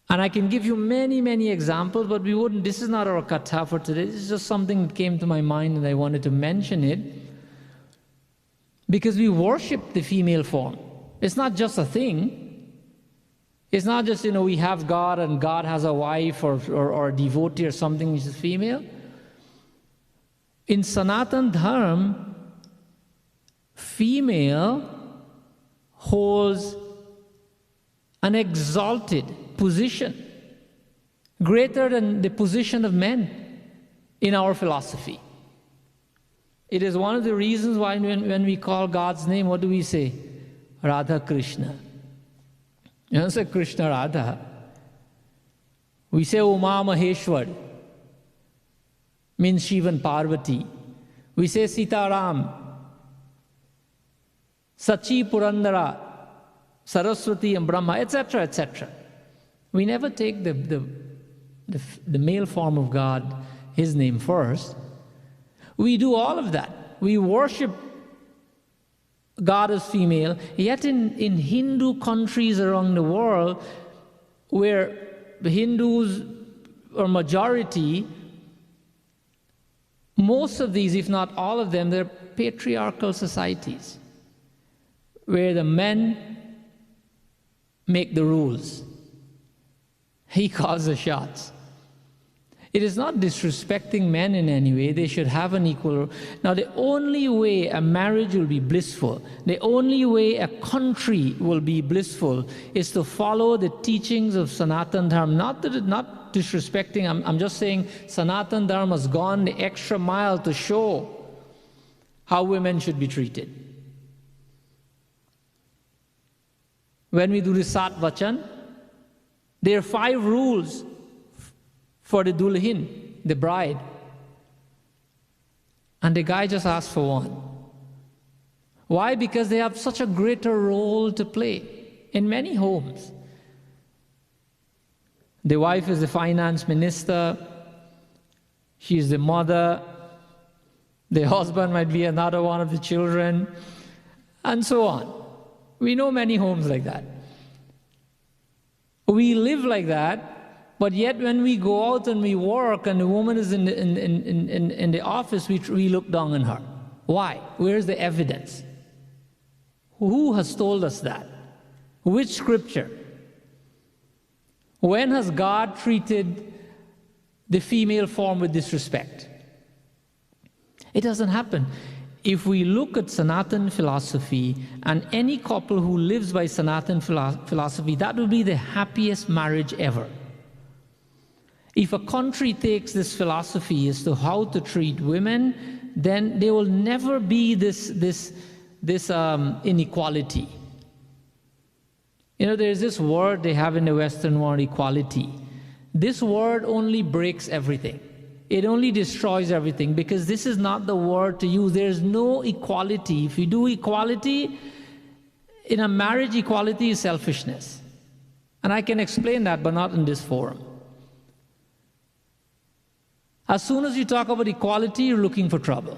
And I can give you many, many examples, but this is not our kata for today. This is just something that came to my mind and I wanted to mention it. Because we worship the female form. It's not just a thing. It's not just, you know, we have God and God has a wife or a devotee or something which is female. In Sanatan Dharma, female holds an exalted position, greater than the position of men in our philosophy. It is one of the reasons why when we call God's name, what do we say? Radha Krishna. You don't say Krishna Radha. We say Uma Maheshwar, means Shiva and Parvati. We say Sita Ram, Sachi Purandara, Saraswati and Brahma, etc., etc. We never take the male form of God, his name first. We do all of that. We worship God as female, yet in Hindu countries around the world, where the Hindus are majority, most of these, if not all of them, they're patriarchal societies, where the men make the rules. He calls the shots. It is not disrespecting men in any way. They should have an equal. Now, the only way a marriage will be blissful, the only way a country will be blissful, is to follow the teachings of Sanatan Dharma. Not disrespecting. I'm just saying Sanatan Dharma has gone the extra mile to show how women should be treated. When we do the Sat Vachan, there are 5 rules for the dulhin, the bride. And the guy just asked for one. Why? Because they have such a greater role to play in many homes. The wife is the finance minister, she is the mother, the husband might be another one of the children, and so on. We know many homes like that. We live like that. But yet when we go out and we work and the woman is in the office, we look down on her. Why? Where's the evidence? Who has told us that? Which scripture? When has God treated the female form with disrespect? It doesn't happen. If we look at Sanatan philosophy, and any couple who lives by Sanatan philosophy, that will be the happiest marriage ever. If a country takes this philosophy as to how to treat women, then there will never be this inequality. You know, there's this word they have in the Western world, equality. This word only breaks everything. It only destroys everything, because this is not the word to use. There's no equality. If you do equality, in a marriage, equality is selfishness. And I can explain that, but not in this forum. As soon as you talk about equality, you're looking for trouble.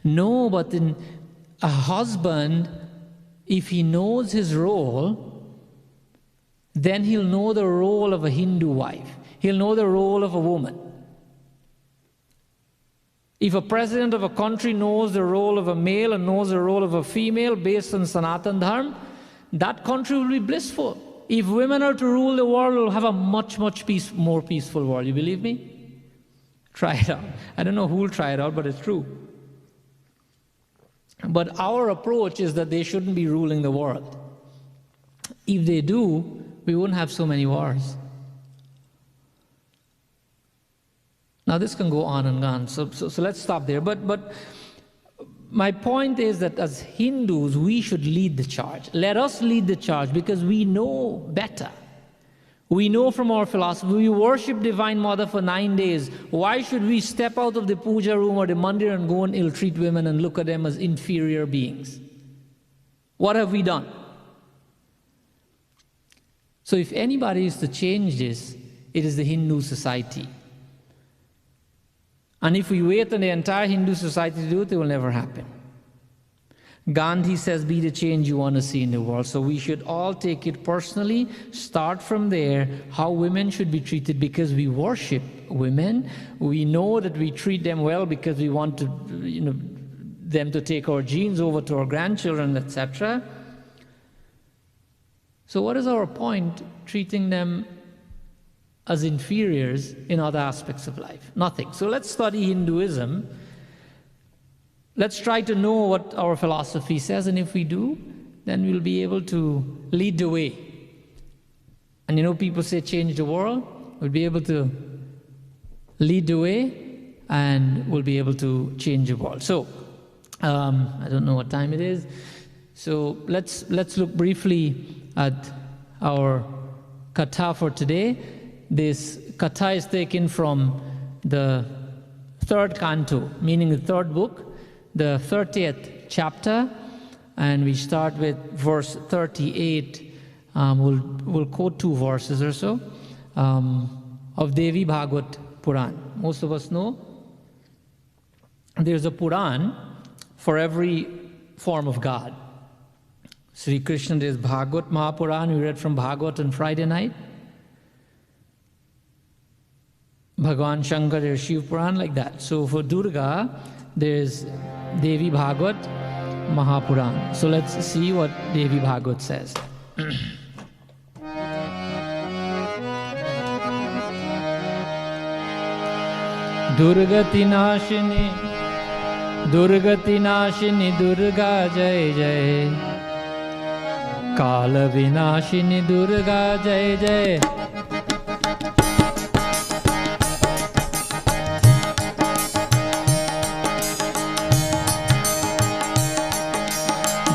No, but in a husband, if he knows his role, then he'll know the role of a Hindu wife. He'll know the role of a woman. If a president of a country knows the role of a male and knows the role of a female based on Sanatan Dharma, that country will be blissful. If women are to rule the world, we'll have a much more peaceful world. You believe me? Try it out. I don't know who will try it out, but it's true. But our approach is that they shouldn't be ruling the world. If they do, we wouldn't have so many wars. Now this can go on and on, so let's stop there. But my point is that as Hindus, we should lead the charge. Let us lead the charge, because we know better. We know from our philosophy, we worship Divine Mother for 9 days. Why should we step out of the puja room or the mandir and go and ill-treat women and look at them as inferior beings? What have we done? So if anybody is to change this, it is the Hindu society. And if we wait on the entire Hindu society to do it, it will never happen. Gandhi says, be the change you want to see in the world. So we should all take it personally, start from there, how women should be treated, because we worship women. We know that we treat them well because we want to, them to take our genes over to our grandchildren, etc. So what is our point treating them as inferiors in other aspects of life? Nothing. So let's study Hinduism. Let's try to know what our philosophy says, and if we do, then we'll be able to lead the way. And people say change the world. We'll be able to lead the way, and we'll be able to change the world. So, I don't know what time it is. So let's look briefly at our katha for today. This katha is taken from the 3rd canto, meaning the 3rd book, the 30th chapter, and we start with verse 38. We'll quote 2 verses or so of Devi Bhagavad Puran. Most of us know there's a Puran for every form of God. Sri Krishna, there's Bhagavad Mahapuran, we read from Bhagavad on Friday night. Bhagavan Shankar, there's Shiv Puran, like that. So for Durga, there's Devi Bhagavad Mahapuran. So let's see what Devi Bhagavad says. दुर्गति नाशिनी दुर्गा जय जय, काल विनाशिनी दुर्गा जय जय।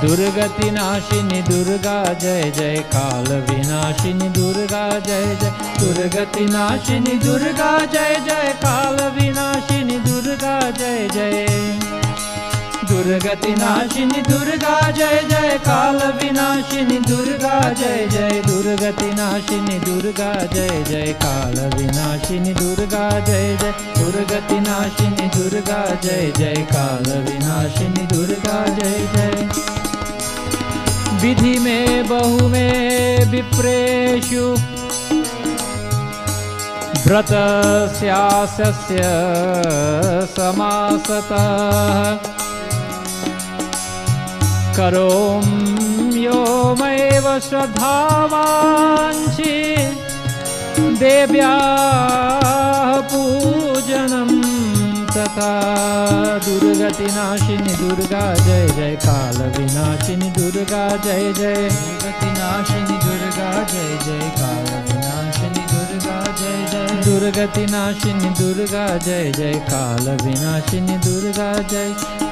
दुर्गति नाशिनी दुर्गा जय जय, काल विनाशिनी दुर्गा जय जय। दुर्गति नाशिनी दुर्गा जय जय, काल विनाशिनी दुर्गा जय जय। दुर्गति नाशिनी दुर्गा जय जय, काल विनाशिनी दुर्गा जय जय। दुर्गति नाशिनी दुर्गा जय जय, काल विनाशिनी दुर्गा जय जय। दुर्गति नाशिनी दुर्गा जय जय, काल विनाशिनी दुर्गा जय जय। विधि में बहु में विप्रेषु, व्रतस्यास्य समासतः। करोम्योमैव श्रद्धावाञ्छि, देव्याः पूजनं तथा। दुर्गति नाशिनी दुर्गा जय जय, काल विनाशिनी दुर्गा जय जय। दुर्गति नाशिनी दुर्गा जय जय, काल विनाशिनी दुर्गा जय जय। दुर्गति नाशिनी दुर्गा जय जय, काल विनाशिनी दुर्गा जय।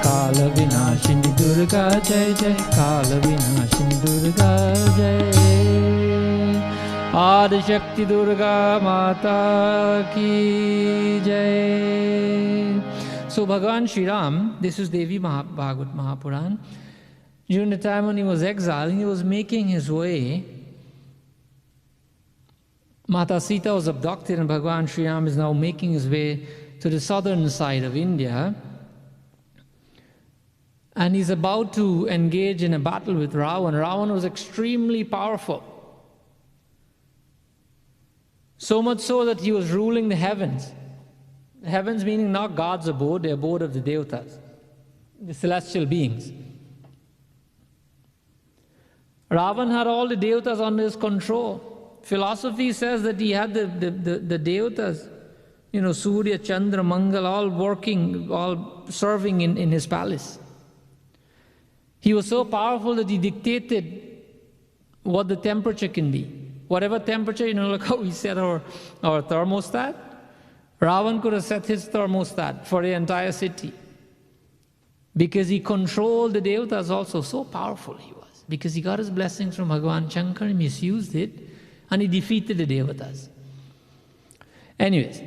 काल विनाशिनी दुर्गा जय जय, काल विनाशिनी दुर्गा जय। आदिशक्ति दुर्गा माता की जय। So Bhagavan Sri Ram, this is Devi Bhagavad Mahapuran. During the time when he was exiled, he was making his way. Mata Sita was abducted and Bhagavan Sri Ram is now making his way to the southern side of India. And he's about to engage in a battle with Ravan. Ravan was extremely powerful. So much so that he was ruling the heavens. The heavens meaning not God's abode, the abode of the Devatas, the celestial beings. Ravan had all the Devatas under his control. Philosophy says that he had the Devatas, Surya, Chandra, Mangal, all working, all serving in his palace. He was so powerful that he dictated what the temperature can be. Whatever temperature, like how we set our thermostat, Ravan could have set his thermostat for the entire city. Because he controlled the Devatas also, so powerful he was. Because he got his blessings from Bhagavan Shankar, he misused it, and he defeated the Devatas. Anyways,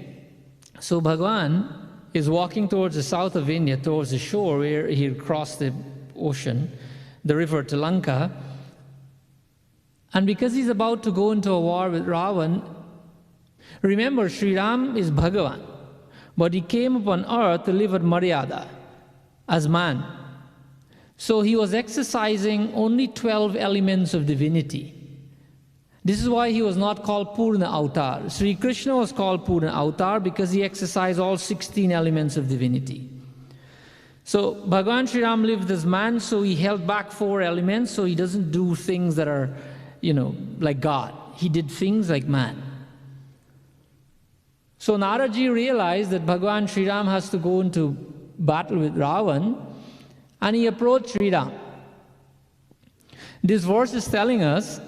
so Bhagavan is walking towards the south of India, towards the shore where he crossed the ocean, the river to Lanka. And because he's about to go into a war with Ravan, remember, Sri Ram is Bhagavan, but he came upon earth to live at Maryada as man. So he was exercising only 12 elements of divinity. This is why he was not called Purna Avatar. Sri Krishna was called Purna Avatar because he exercised all 16 elements of divinity. So Bhagavan Sri Ram lived as man, so he held back 4 elements, so he doesn't do things that are, like God. He did things like man. So Nauratri realized that Bhagavan Sri Ram has to go into battle with Ravan, and he approached Sri Ram. This verse is telling us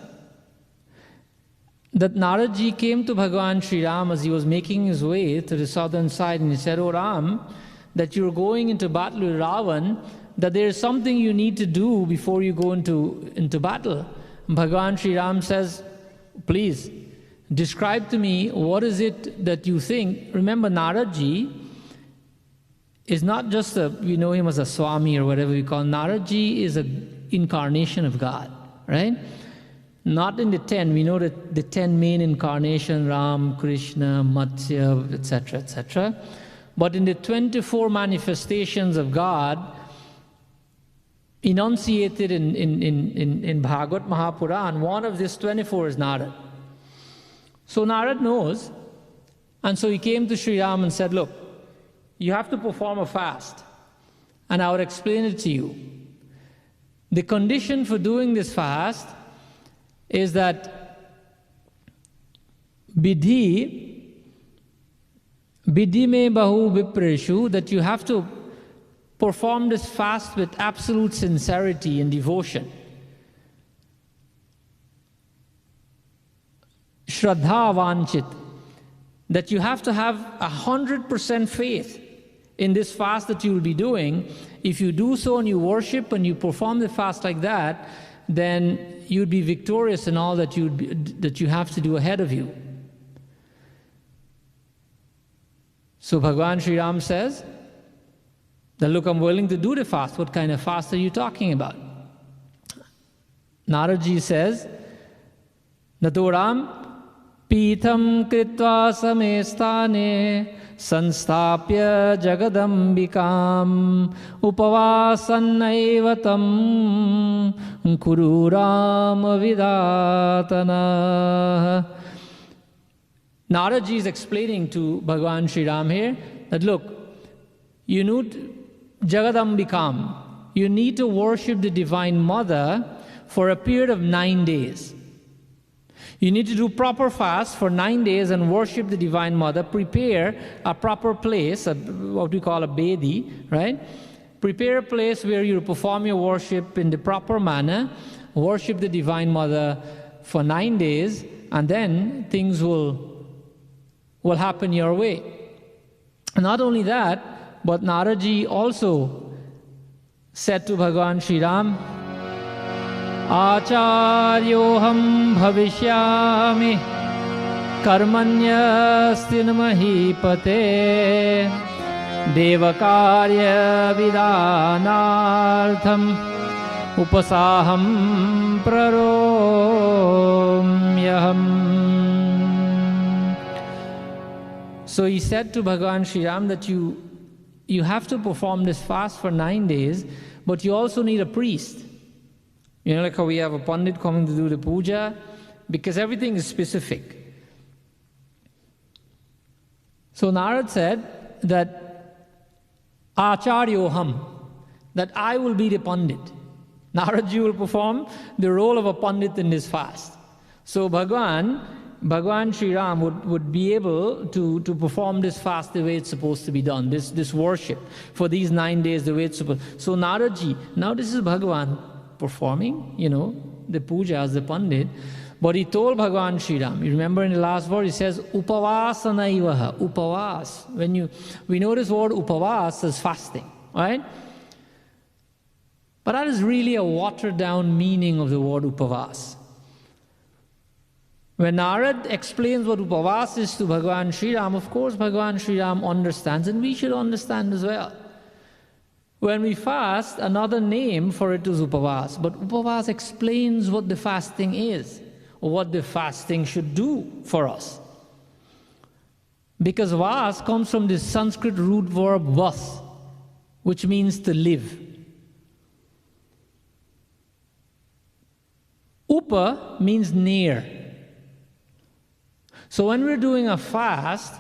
that Nauratri came to Bhagavan Sri Ram as he was making his way to the southern side, and he said, "Oh Ram, that you're going into battle with Ravan, that there is something you need to do before you go into battle." And Bhagavan Sri Ram says, "Please, describe to me what is it that you think." Remember, Nauratri is not just we know him as a Swami or whatever we call. Nauratri is an incarnation of God, right? Not in the 10. We know that the 10 main incarnations, Ram, Krishna, Matsya, etc., etc. But in the 24 manifestations of God, enunciated in Bhagavad Mahapuran, one of these 24 is Narad. So Narad knows, and so he came to Sri Ram and said, "Look, you have to perform a fast, and I will explain it to you. The condition for doing this fast is that Vidhi Vidime bahu vipreshu, that you have to perform this fast with absolute sincerity and devotion. Shraddha vanchit, that you have to have 100% faith in this fast that you will be doing. If you do so and you worship and you perform the fast like that, then you'd be victorious in all that you have to do ahead of you. So Bhagavan Sri Ram says that, look, I'm willing to do the fast. What kind of fast are you talking about? Nauratri says, Naturam Pitham kritva samestane sanstapya jagadambikam upavasannaivatam kururam vidatana. Nauratri is explaining to Bhagavan Sri Ram here that, look, you need jagadambikam. You need to worship the Divine Mother for a period of 9 days. You need to do proper fast for 9 days and worship the Divine Mother. Prepare a proper place, what we call a bedi, right? Prepare a place where you perform your worship in the proper manner. Worship the Divine Mother for 9 days, and then things will happen your way. Not only that, but Nauratri also said to Bhagavan Sri Ram, Acharyoham bhavishyami karmanyastin mahipate devakarya vidanartham upasaham praromyaham. So he said to Bhagavan Sri Ram that you have to perform this fast for 9 days, but you also need a priest. You know, like how we have a pandit coming to do the puja, because everything is specific. So Narad said that Acharyoham, that I will be the pandit. Naradji will perform the role of a pandit in this fast. So Bhagwan Sri Ram would be able to perform this fast the way it's supposed to be done, this worship for these 9 days the way it's supposed. So Naradji, now this is Bhagwan performing, the puja as the pandit, but he told Bhagavan Sri Ram, you remember in the last verse, he says, Upavasanaivaha, upavas. We know this word upavas as fasting, right? But that is really a watered down meaning of the word upavas. When Narad explains what upavas is to Bhagavan Sri Ram, of course Bhagavan Sri Ram understands, and we should understand as well. When we fast, another name for it is upavas, but upavas explains what the fasting is, or what the fasting should do for us. Because vas comes from the Sanskrit root verb vas, which means to live. Upa means near. So when we're doing a fast,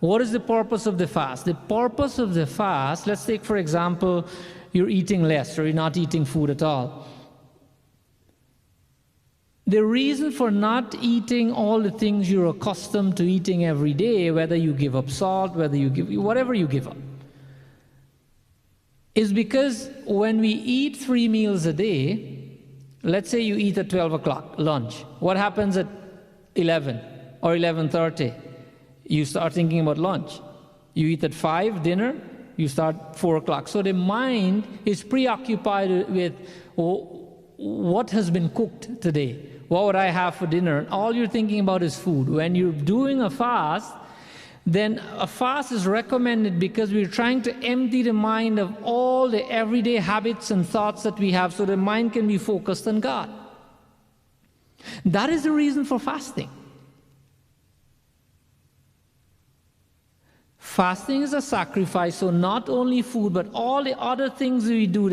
what is the purpose of the fast? The purpose of the fast, let's take for example, you're eating less or you're not eating food at all. The reason for not eating all the things you're accustomed to eating every day, whether you give up salt, whatever you give up, is because when we eat 3 meals a day, let's say you eat at 12 o'clock, lunch. What happens at 11 or 11:30? You start thinking about lunch. You eat at 5, dinner, you start 4 o'clock. So the mind is preoccupied with what has been cooked today. What would I have for dinner? All you're thinking about is food. When you're doing a fast, then a fast is recommended because we're trying to empty the mind of all the everyday habits and thoughts that we have so the mind can be focused on God. That is the reason for fasting. Fasting is a sacrifice, so not only food, but all the other things we do.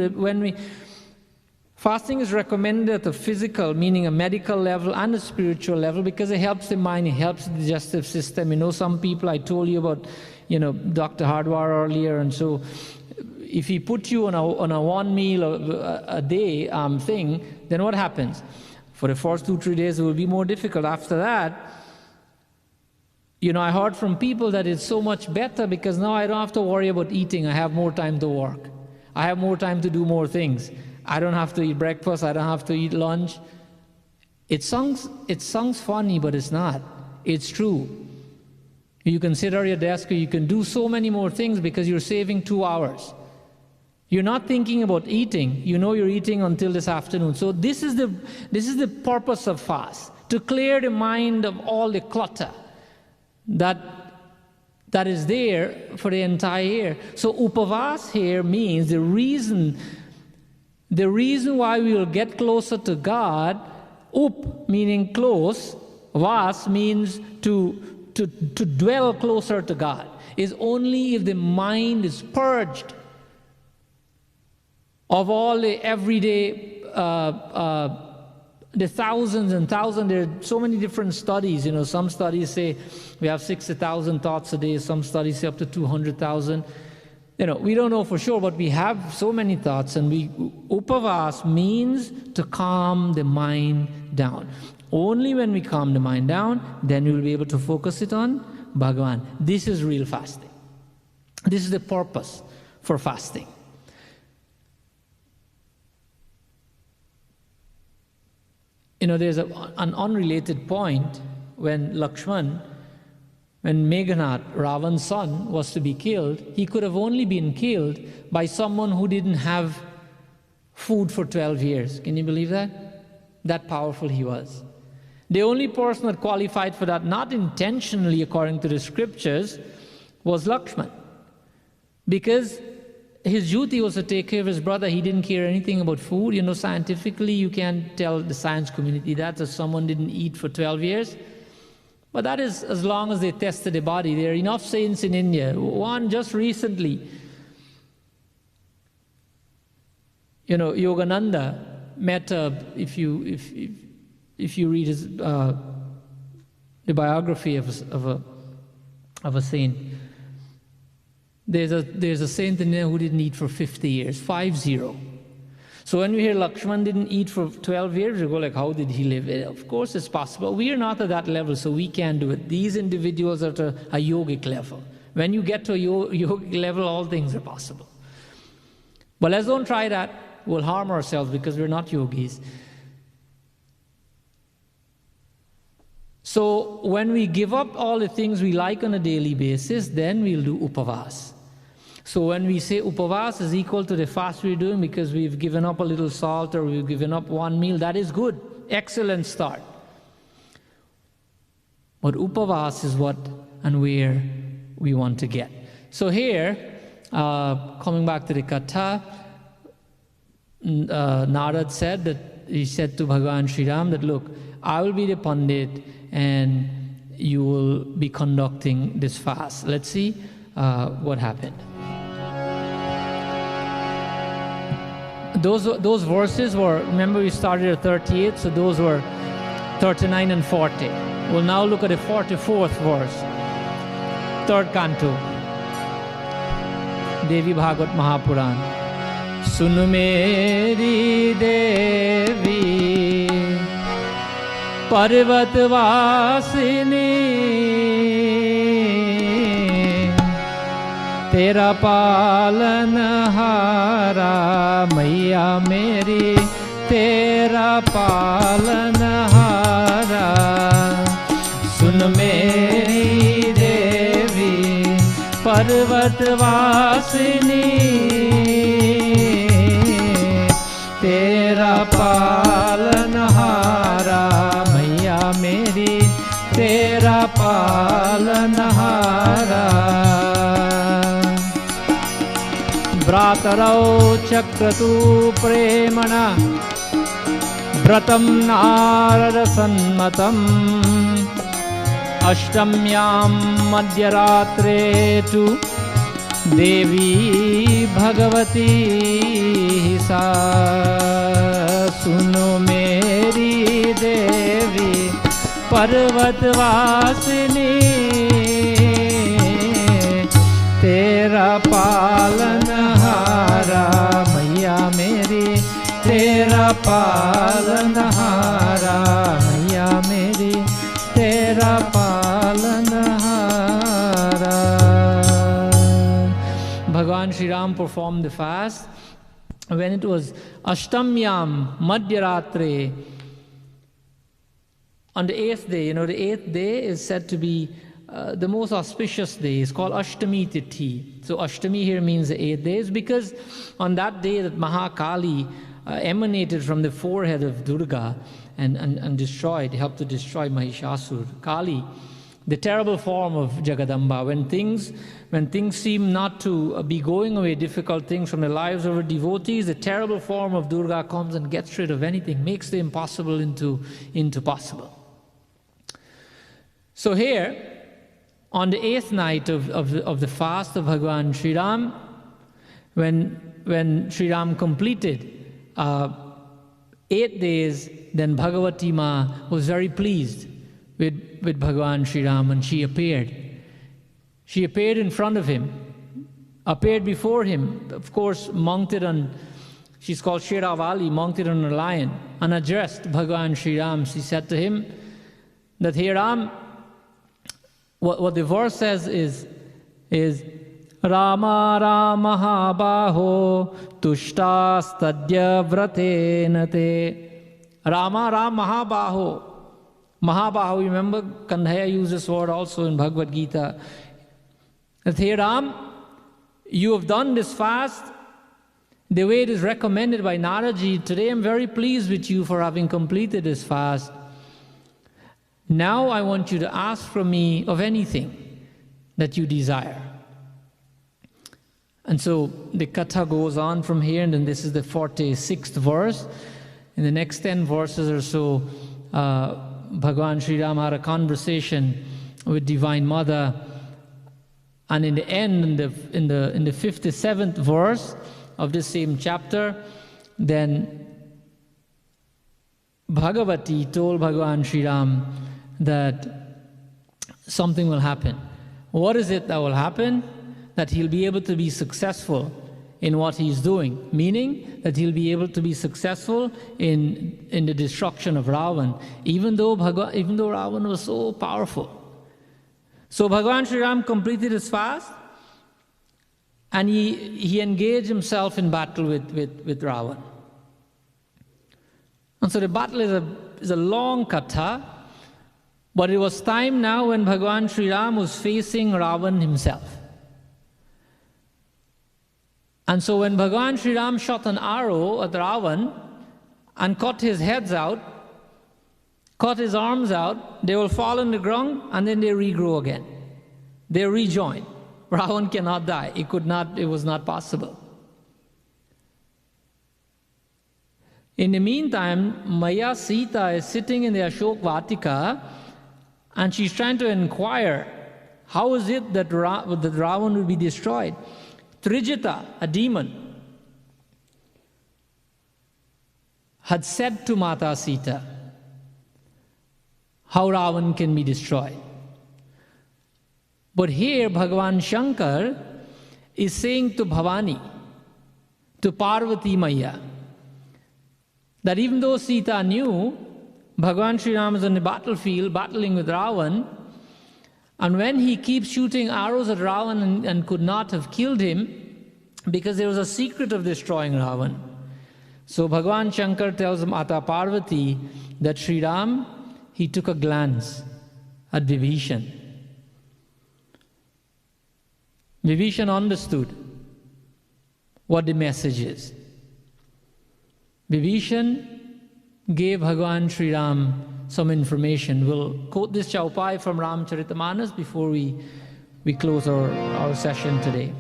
Fasting is recommended at a physical, meaning a medical level, and a spiritual level, because it helps the mind, it helps the digestive system. Some people, I told you about, Dr. Hardwar earlier, and so if he put you on a 1 meal a day thing, then what happens? For the first 2-3 days, it will be more difficult. After that, I heard from people that it's so much better because now I don't have to worry about eating. I have more time to work. I have more time to do more things. I don't have to eat breakfast. I don't have to eat lunch. It sounds funny, but it's not. It's true. You can sit at your desk, or you can do so many more things because you're saving 2 hours. You're not thinking about eating. You're eating until this afternoon. So this is the purpose of fast, to clear the mind of all the clutter that is there for the entire year. So upavas here means the reason why we will get closer to God. Up meaning close, vas means to dwell closer to God, is only if the mind is purged of all the everyday, the thousands and thousands. There are so many different studies. Some studies say we have 60,000 thoughts a day. Some studies say up to 200,000. We don't know for sure, but we have so many thoughts, and upavas means to calm the mind down. Only when we calm the mind down, then we will be able to focus it on Bhagavan. This is real fasting. This is the purpose for fasting. There's an unrelated point when Meghnad, Ravan's son, was to be killed. He could have only been killed by someone who didn't have food for 12 years. Can you believe that? That powerful he was. The only person that qualified for that, not intentionally according to the scriptures, was Lakshman. Because his duty was to take care of his brother. He didn't care anything about food. Scientifically, you can't tell the science community that if someone didn't eat for 12 years. But that is as long as they tested the body. There are enough saints in India. One just recently, Yogananda met if you read his the biography of a saint, there's a saint in there who didn't eat for 50 years, 50. So when we hear Lakshman didn't eat for 12 years, we go like, how did he live? Of course it's possible. We are not at that level, so we can't do it. These individuals are at a yogic level. When you get to a yogic level, all things are possible. But let's don't try that. We'll harm ourselves because we're not yogis. So when we give up all the things we like on a daily basis, then we'll do upavas. So when we say upavas is equal to the fast we're doing because we've given up a little salt or we've given up one meal, that is good. Excellent start. But upavas is what and where we want to get. So here, coming back to the katha, Narad said that he said to Bhagavan Sri Ram that, look, I will be the Pandit and you will be conducting this fast. Let's see what happened. Those verses were, remember we started at 38, so those were 39 and 40. We'll now look at the 44th verse, 3rd canto, Devi Bhagavat Mahapuran. Sunu meri Devi Parvat Vasini Tera palanhara Maiya meri Tera palanhara Sun meri Devi Parvat Vasini Tera palanhara Maiya meri Tera palanhara Vratarau chakratu premana Vratam narada sanmatam Ashtamyam madhyaratre tu Devi Bhagavati sa Suno meri Devi Parvat Vasini Tera palanhara Maiya meri Tera palanhara Maiya meri Tera palanhara Sri Ram performed the fast, when it was Ashtamyam Madhyaratre, on the 8th day, the 8th day is said to be the most auspicious day. It's called Ashtami Tithi. So Ashtami here means the 8 days, because on that day that Mahakali emanated from the forehead of Durga and destroyed, helped to destroy Mahishasur. Kali, the terrible form of Jagadamba. When things seem not to be going away, difficult things from the lives of our devotees, the terrible form of Durga comes and gets rid of anything, makes the impossible into possible. So here, on the 8th night of the fast of Bhagavan Sri Ram, when Sri Ram completed 8 days, then Bhagavati Ma was very pleased with Bhagavan Sri Ram, and she appeared. She appeared in front of him, appeared before him, of course, mounted on, she's called Sheravali, mounted on a lion, and addressed Bhagavan Sri Ram. She said to him that, "Hey Ram," what the verse says is Rama Rama Baho Tushtas Vrate Nate. Rama Ram Mahabaho. Mahabaho, you remember Kanhaya used this word also in Bhagavad Gita. That, "Hey Ram, you have done this fast the way it is recommended by Naraji. Today I'm very pleased with you for having completed this fast. Now I want you to ask from me of anything that you desire." And so the katha goes on from here, and then this is the 46th verse. In the next 10 verses or so, Bhagavan Sri Ram had a conversation with Divine Mother, and in the end, in the 57th verse of this same chapter, then Bhagavati told Bhagavan Sri Ram that something will happen. What is it that will happen? That he'll be able to be successful in what he's doing, meaning that he'll be able to be successful in the destruction of Ravan, even though Ravan was so powerful. So Bhagavan Sri Ram completed his fast, and he engaged himself in battle with Ravan. And so the battle is a long katha, but it was time now when Bhagavan Sri Ram was facing Ravan himself. And so when Bhagavan Sri Ram shot an arrow at Ravan and cut his heads out, cut his arms out, they will fall on the ground and then they regrow again. They rejoin. Ravan cannot die. It was not possible. In the meantime, Maya Sita is sitting in the Ashok Vatika, and she's trying to inquire, how is it that Ravan will be destroyed? Trijita, a demon, had said to Mata Sita how Ravan can be destroyed. But here Bhagavan Shankar is saying to Bhavani, to Parvati Maya, that even though Sita knew Bhagavan Sri Ram is on the battlefield battling with Ravan, and when he keeps shooting arrows at Ravan and could not have killed him, because there was a secret of destroying Ravan. So Bhagavan Shankar tells Mata Parvati that Sri Ram, he took a glance at Vibhishan. Vibhishan understood what the message is. Vibhishan gave Bhagavan Sri Ram some information. We'll quote this Chaupai from Ramcharitamanas before we close our session today.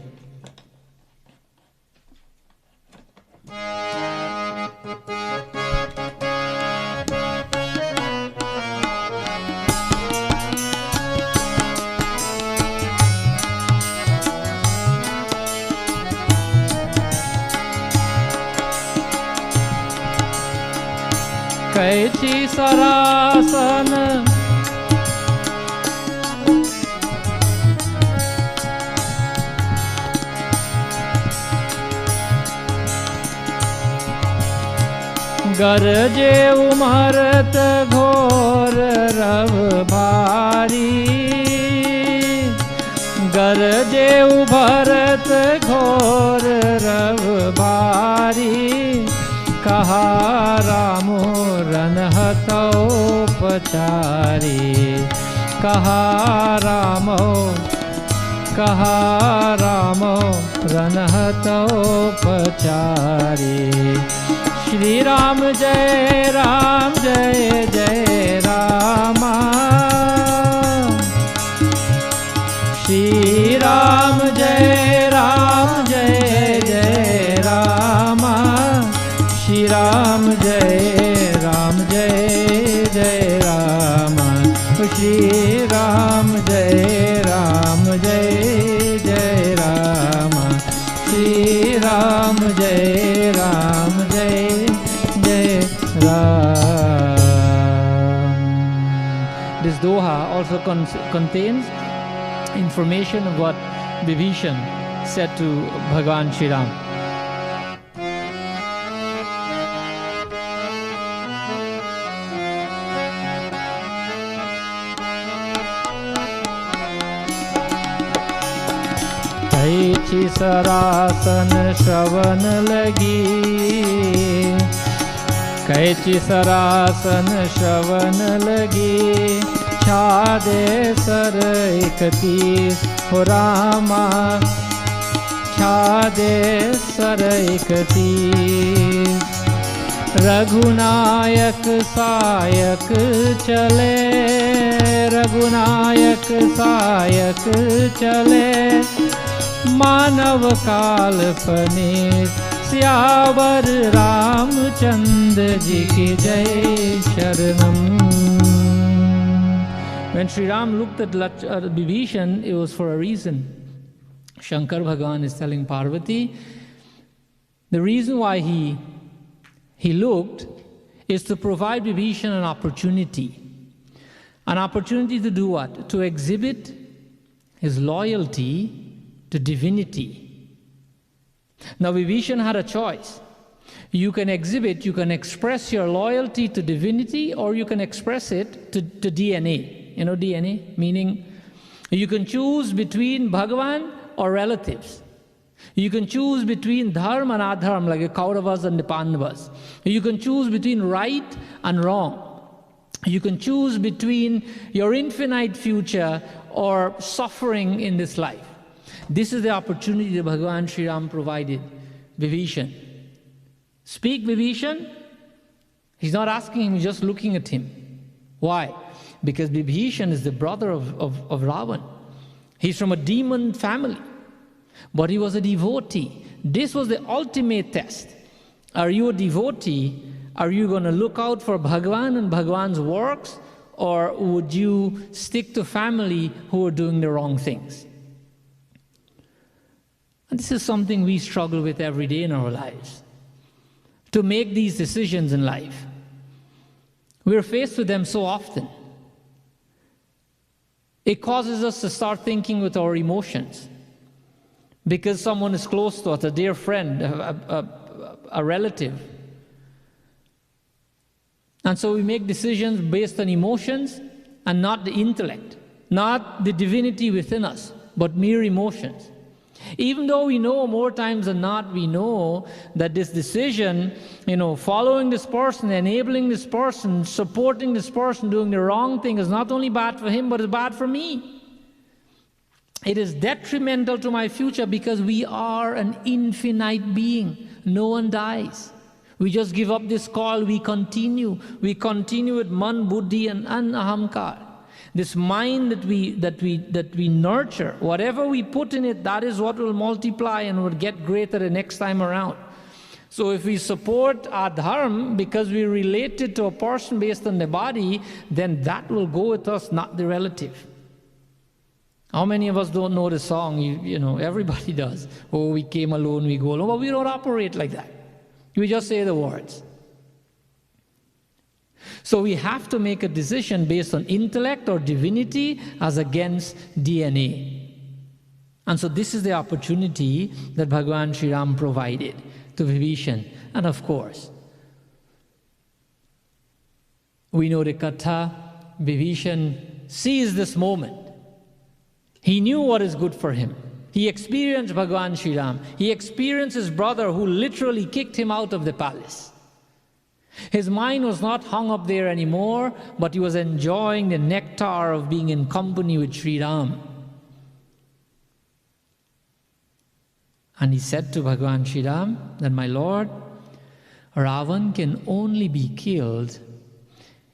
कैची सरासन गरजे उमरत घोर रव भारी गरजे उभरत घोर कहा रामो रनहतो पचारे, कहा रामो रनहतो पचारे। श्री राम जय जय रामा, श्री राम जय जय रामा, श्री राम जय जय रामा, श्री राम जय जय रामा, श्री राम जय जय Ram. This doha also contains information of what Vibhishan said to Bhagavan Shri Ram. कैची सरासन श्रवण लगी, कैची सरासन श्रवण लगी, छादे सर 31 हो रामा, छादे सर 31। रघुनायक सायक चले, रघुनायक सायक चले, मानव काल पनीर, सियावर रामचंद्र जी की जय शरणम। When Sri Ram looked at Vibhishan, it was for a reason. Shankar Bhagavan is telling Parvati, the reason why he looked is to provide Vibhishan an opportunity. An opportunity to do what? To exhibit his loyalty to divinity. Now Vibhishan had a choice. You can exhibit, you can express your loyalty to divinity, or you can express it to DNA. You know DNA? Meaning, you can choose between Bhagavan or relatives. You can choose between dharma and adharma, like the Kauravas and the Pandavas. You can choose between right and wrong. You can choose between your infinite future or suffering in this life. This is the opportunity that Bhagavan Sri Ram provided Vibhishan. Speak, Vibhishan. He's not asking him, he's just looking at him. Why? Because Vibhishan is the brother of Ravan. He's from a demon family, but he was a devotee. This was the ultimate test. Are you a devotee? Are you going to look out for Bhagavan and Bhagavan's works, or would you stick to family who are doing the wrong things? And this is something we struggle with every day in our lives. To make these decisions in life. We're faced with them so often. It causes us to start thinking with our emotions. Because someone is close to us, a dear friend, a relative. And so we make decisions based on emotions and not the intellect, not the divinity within us, but mere emotions. Even though we know more times than not, we know that this decision, following this person, enabling this person, supporting this person, doing the wrong thing is not only bad for him, but it's bad for me. It is detrimental to my future because we are an infinite being. No one dies. We just give up this call, we continue. We continue with man, buddhi and ahamkar. This mind that we nurture, whatever we put in it, that is what will multiply and will get greater the next time around. So if we support adharma because we related to a person based on the body, then that will go with us, not the relative. How many of us don't know the song? Everybody does. Oh, we came alone, we go alone. But we don't operate like that. We just say the words. So we have to make a decision based on intellect or divinity as against DNA. And so this is the opportunity that Bhagavan Sri Ram provided to Vibhishan. And of course, we know the Katha, Vibhishan sees this moment. He knew what is good for him. He experienced Bhagavan Sri Ram. He experienced his brother who literally kicked him out of the palace. His mind was not hung up there anymore, but he was enjoying the nectar of being in company with Sri Ram. And he said to Bhagavan Sri Ram that, my Lord, Ravan can only be killed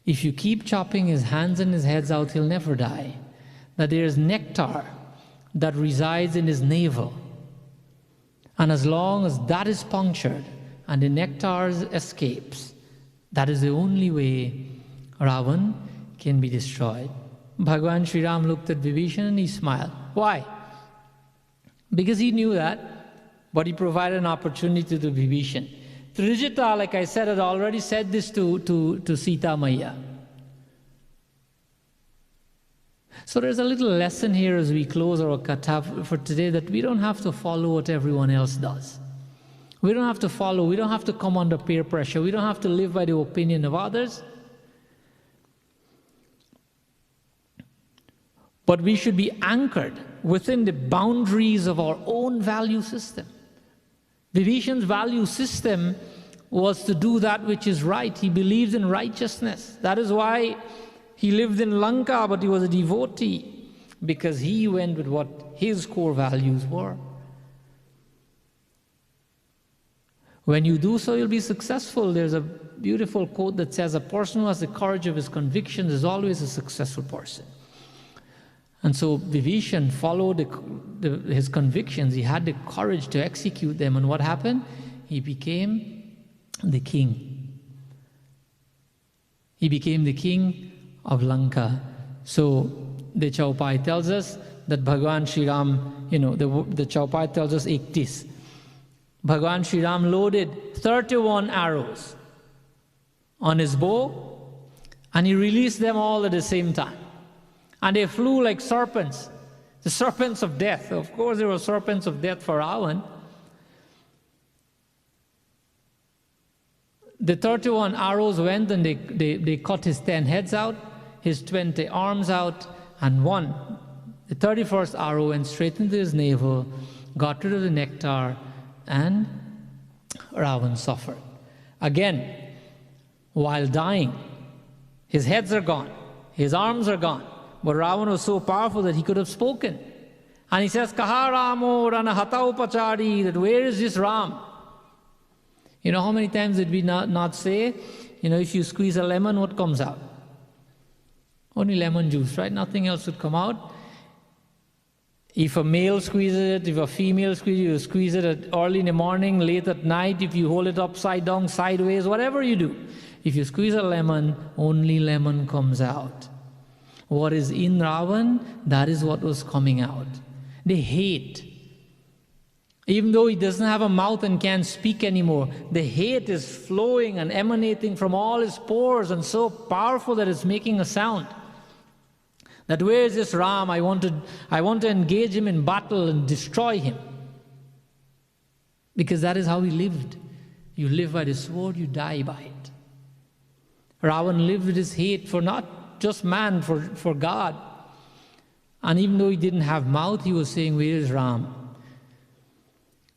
if you keep chopping his hands and his heads out, he'll never die. That there is nectar that resides in his navel. And as long as that is punctured and the nectar escapes, that is the only way Ravan can be destroyed. Bhagavan Sri Ram looked at Vibhishan and he smiled. Why? Because he knew that, but he provided an opportunity to Vibhishan. Trijita, like I said, had already said this to Sita Maya. So there's a little lesson here as we close our katha for today, that we don't have to follow what everyone else does. We don't have to follow, we don't have to come under peer pressure, we don't have to live by the opinion of others. But we should be anchored within the boundaries of our own value system. Vibhishan's value system was to do that which is right. He believed in righteousness. That is why he lived in Lanka, but he was a devotee, because he went with what his core values were. When you do so, you'll be successful. There's a beautiful quote that says, a person who has the courage of his convictions is always a successful person. And so Vibhishan followed his convictions. He had the courage to execute them. And what happened? He became the king. He became the king of Lanka. So the Chaupai tells us that Bhagavan Sri Ram, the Chaupai tells us 31. Bhagavan Sri Ram loaded 31 arrows on his bow, and he released them all at the same time. And they flew like serpents, the serpents of death. Of course, there were serpents of death for Ravan. The 31 arrows went and they cut his 10 heads out, his 20 arms out, and the 31st arrow went straight into his navel, got rid of the nectar, and Ravan suffered. Again, while dying, his heads are gone, his arms are gone. But Ravan was so powerful that he could have spoken. And he says, Kaha Ramo Rana Hata Upachari, that where is this Ram? You know how many times did we not say, if you squeeze a lemon, what comes out? Only lemon juice, right? Nothing else would come out. If a male squeezes it, if a female squeezes it, you squeeze it early in the morning, late at night, if you hold it upside down, sideways, whatever you do. If you squeeze a lemon, only lemon comes out. What is in Ravan, that is what was coming out. The hate. Even though he doesn't have a mouth and can't speak anymore, the hate is flowing and emanating from all his pores, and so powerful that it's making a sound. That where is this Ram? I want to engage him in battle and destroy him. Because that is how he lived. You live by the sword, you die by it. Ravan lived with his hate for not just man, for God. And even though he didn't have mouth, he was saying, where is Ram?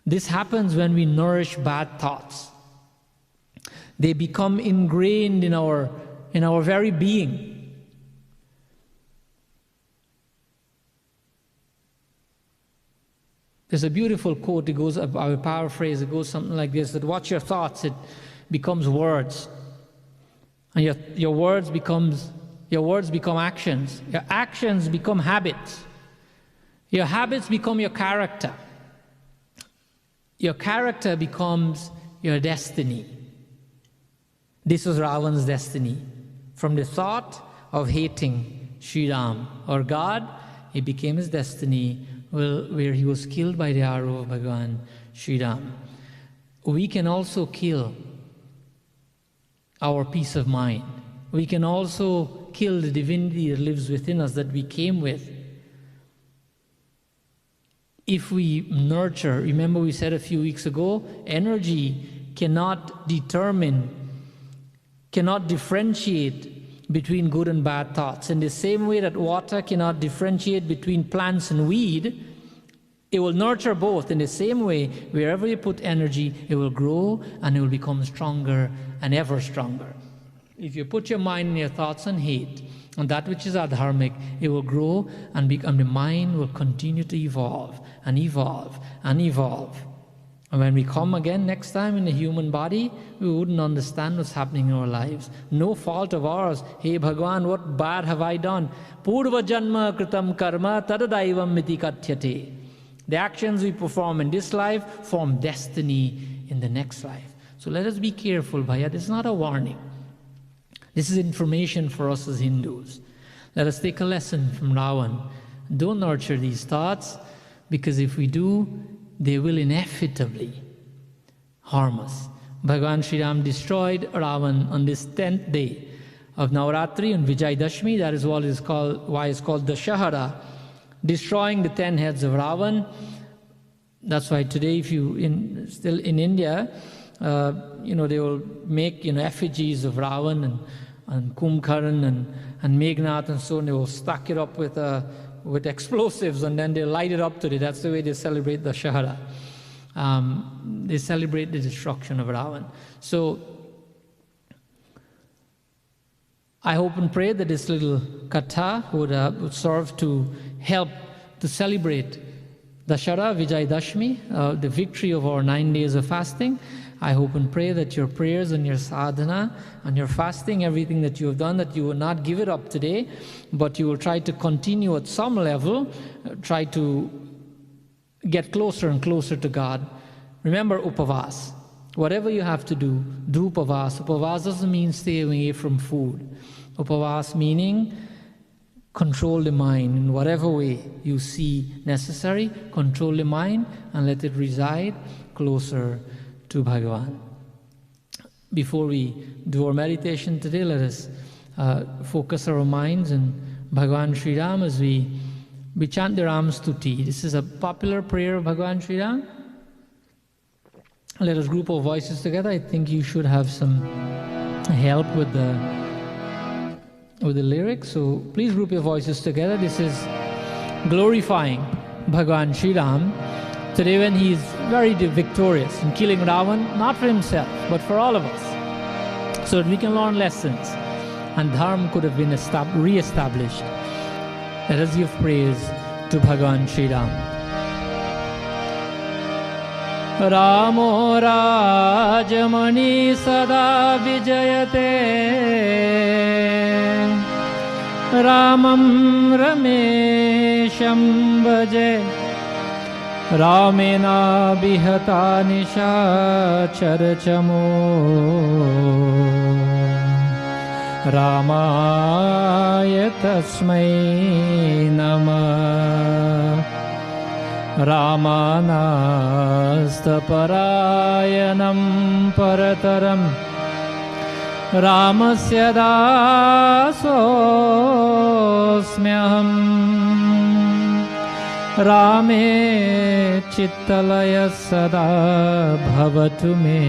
This happens when we nourish bad thoughts. They become ingrained in our very being. There's a beautiful quote, I will paraphrase, it goes something like this, that watch your thoughts, it becomes words. And your words become actions. Your actions become habits. Your habits become your character. Your character becomes your destiny. This was Ravan's destiny. From the thought of hating Sri Ram or God, it became his destiny, where he was killed by the arrow of Bhagavan Sri Ram. We can also kill our peace of mind. We can also kill the divinity that lives within us, that we came with. If we nurture, remember we said a few weeks ago, energy cannot differentiate between good and bad thoughts. In the same way that water cannot differentiate between plants and weed, It will nurture both in the same way. Wherever you put energy, it will grow and it will become stronger and ever stronger. If you put your mind and your thoughts on hate, on that which is adharmic, it will grow and become, the mind will continue to evolve and evolve and evolve. And when we come again next time in the human body, we wouldn't understand what's happening in our lives. No fault of ours. Hey Bhagwan, what bad have I done? Purva janma kritam karma tadadaivam miti kathyate. The actions we perform in this life form destiny in the next life. So let us be careful, Bhaiya. This is not a warning. This is information for us as Hindus. Let us take a lesson from Ravan. Don't nurture these thoughts, because if we do, they will inevitably harm us. Bhagavan Sri Ram destroyed Ravan on this 10th day of Nauratri on Vijay Dashmi. That is what is called, why it's called Dashahara, destroying the 10 heads of Ravan. That's why today, if you still in India, they will make effigies of Ravan and Kumbhakaran and Meghnad and so on. They will stack it up with explosives, and then they light it up today. That's the way they celebrate the Dashahara. They celebrate the destruction of Ravan. So I hope and pray that this little katha would serve to help to celebrate Dashahara, Vijay Dashmi, the victory of our 9 days of fasting. I hope and pray that your prayers and your sadhana and your fasting, everything that you have done, that you will not give it up today, but you will try to continue at some level, try to get closer and closer to God. Remember upavas. Whatever you have to do upavas. Upavas doesn't mean stay away from food. Upavas meaning control the mind in whatever way you see necessary. Control the mind and let it reside closer to Bhagavan. Before we do our meditation today, let us focus our minds on Bhagavan Sri Ram as we chant the Ram Stuti. This is a popular prayer of Bhagavan Sri Ram. Let us group our voices together. I think you should have some help with the lyrics, so please group your voices together. This is glorifying Bhagavan Sri Ram today when he is very victorious in killing Ravan, not for himself, but for all of us, so that we can learn lessons and dharma could have been re-established. Let us give praise to Bhagavan Sri Ram. Ramo Rajamani Sada Vijayate Ramam Ramesham Bhaje Ramena Bihata Nisha Charachamo Ramaya Tasmai Namah Ramanastapaраyanam Parataram Ramasya dasosmyaham Rame Chittalaya Sada Bhavatu Me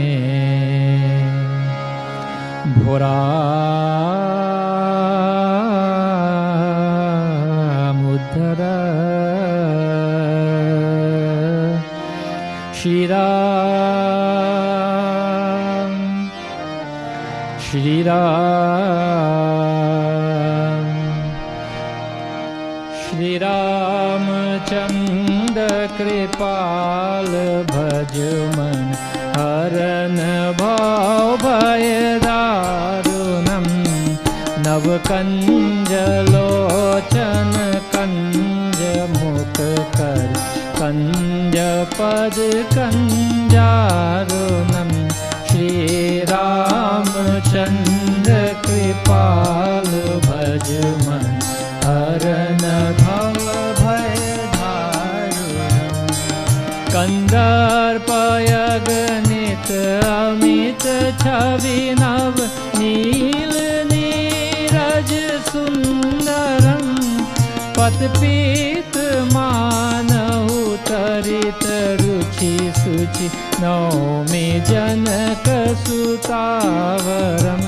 Bhuramudhara Shri Ram, Shri Ram, Shri Ramchandra Kripal Bhajman Haran Bhav Bhayadarunam Navkanjalocan Kanja Mukhkar Kanja Pad Kanjarunam Shri Ramchandra Kripal Bhajman Haran Bhav Bhayadarunam Kandarpayaganit Amit Chavinav Neel Neeraj Sundaram Patpit Manahu Tarit Ruchi Suchi Naumi Janaka Sutavaram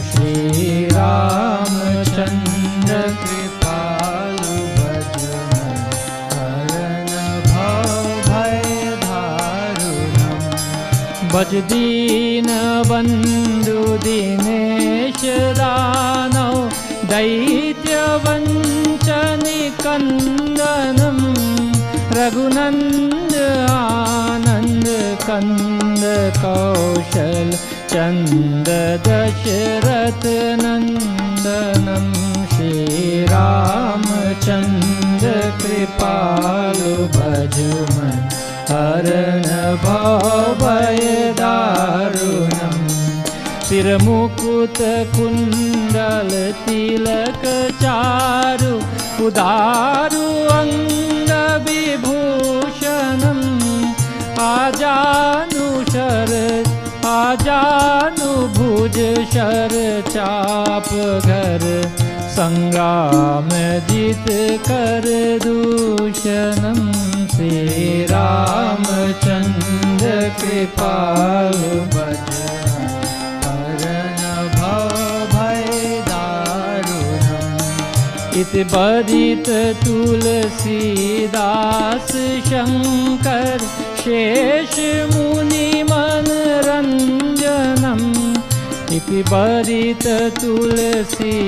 Shri Ramchandra Kripalu Bhajman Haran Bhav भज दीन बंधु दिनेश दानव दैत्य वंचनि कंदनम रघुनंद आनंद कंद कौशल चंद दशरथ नंदनम श्री रामचंद्र कृपालु भजमन हरण भव भय दारुणम सिरमुकुट कुंडल तिलक चारु उदारु अंग विभूषणम आजानु भुज शर चाप घर संग्राम जीत कर दूषणम श्री रामचंद्र कृपालु भजमन हरण भव भय दारुणम इति बदित तुलसीदास शंकर शेष मुनि मनरंजनम इति बदित तुलसीदास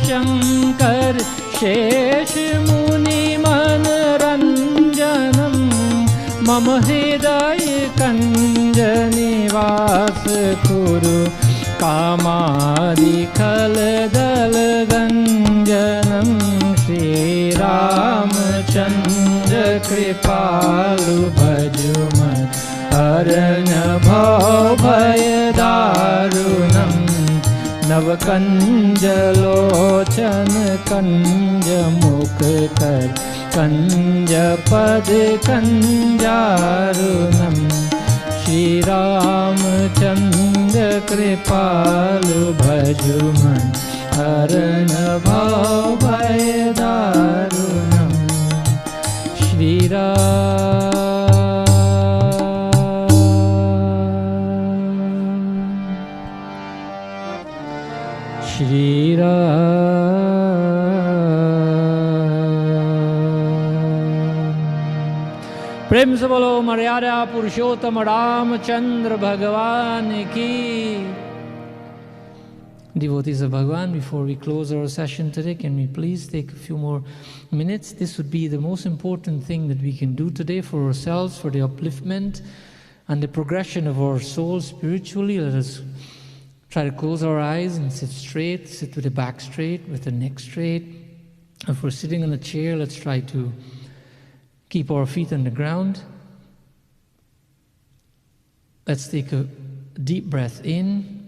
शंकर शेष मुनि मनरंजनम मम हृदय कंज निवास कुरु कामादिखल दल गंजनम श्री रामचंद्र कृपालु भजमन हरण भव भय दारुणम नवकंज लोचन कंज मुख कर कंज पद कंजारुणम श्री रामचंद्र कृपालु भजमन हरण भव भय दारुणम श्री प्रेम से बोलो मर्यादा पुरुषोत्तम रामचंद्र भगवान की. Devotees of Bhagavan, before we close our session today, can we please take a few more minutes? This would be the most important thing that we can do today for ourselves, for the upliftment and the progression of our soul spiritually. Let us try to close our eyes and sit straight, sit with the back straight, with the neck straight. If we're sitting on a chair, let's try to keep our feet on the ground. Let's take a deep breath in.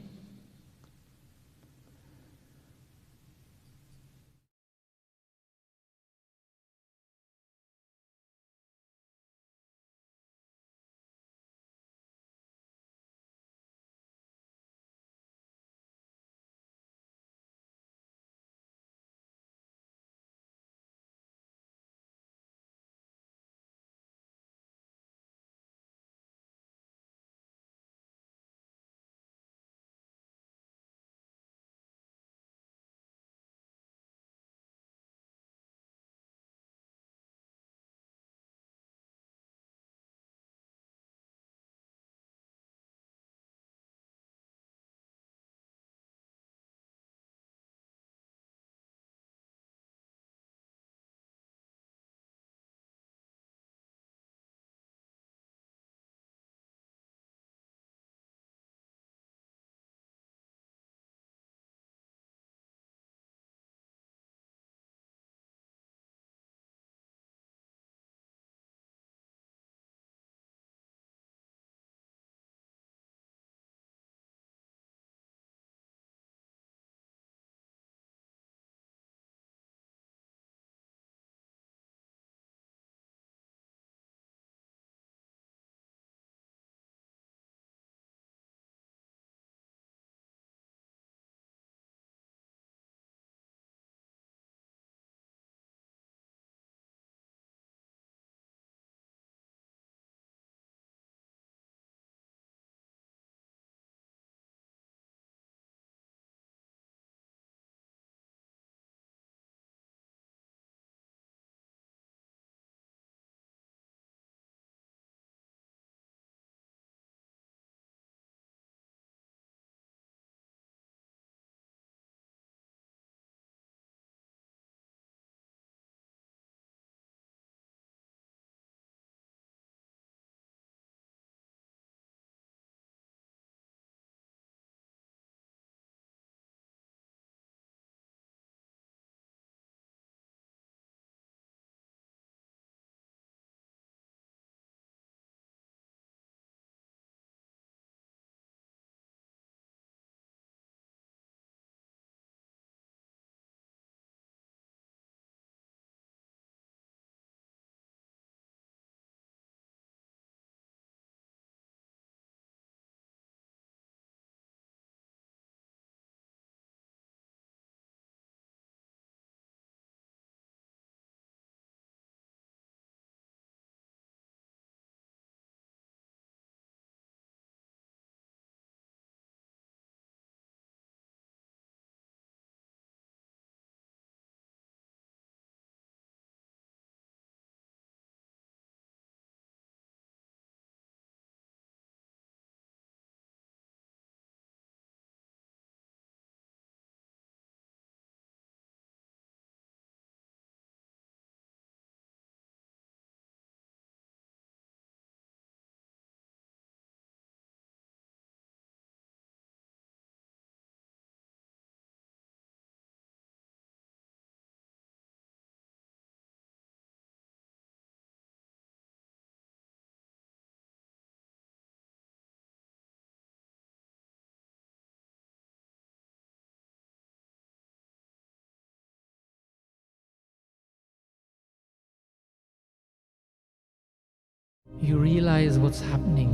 you realize what's happening.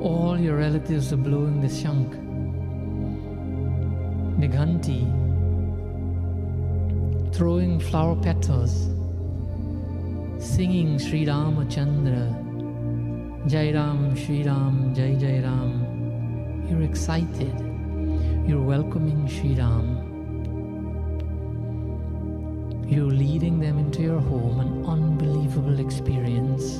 All your relatives are blowing the shank, the ghanti, throwing flower petals, singing Sri Ramachandra, Jai Ram, Sri Ram, Jai Jai Ram. You're excited. You're welcoming Sri Ram. You're leading them into your home, an unbelievable experience.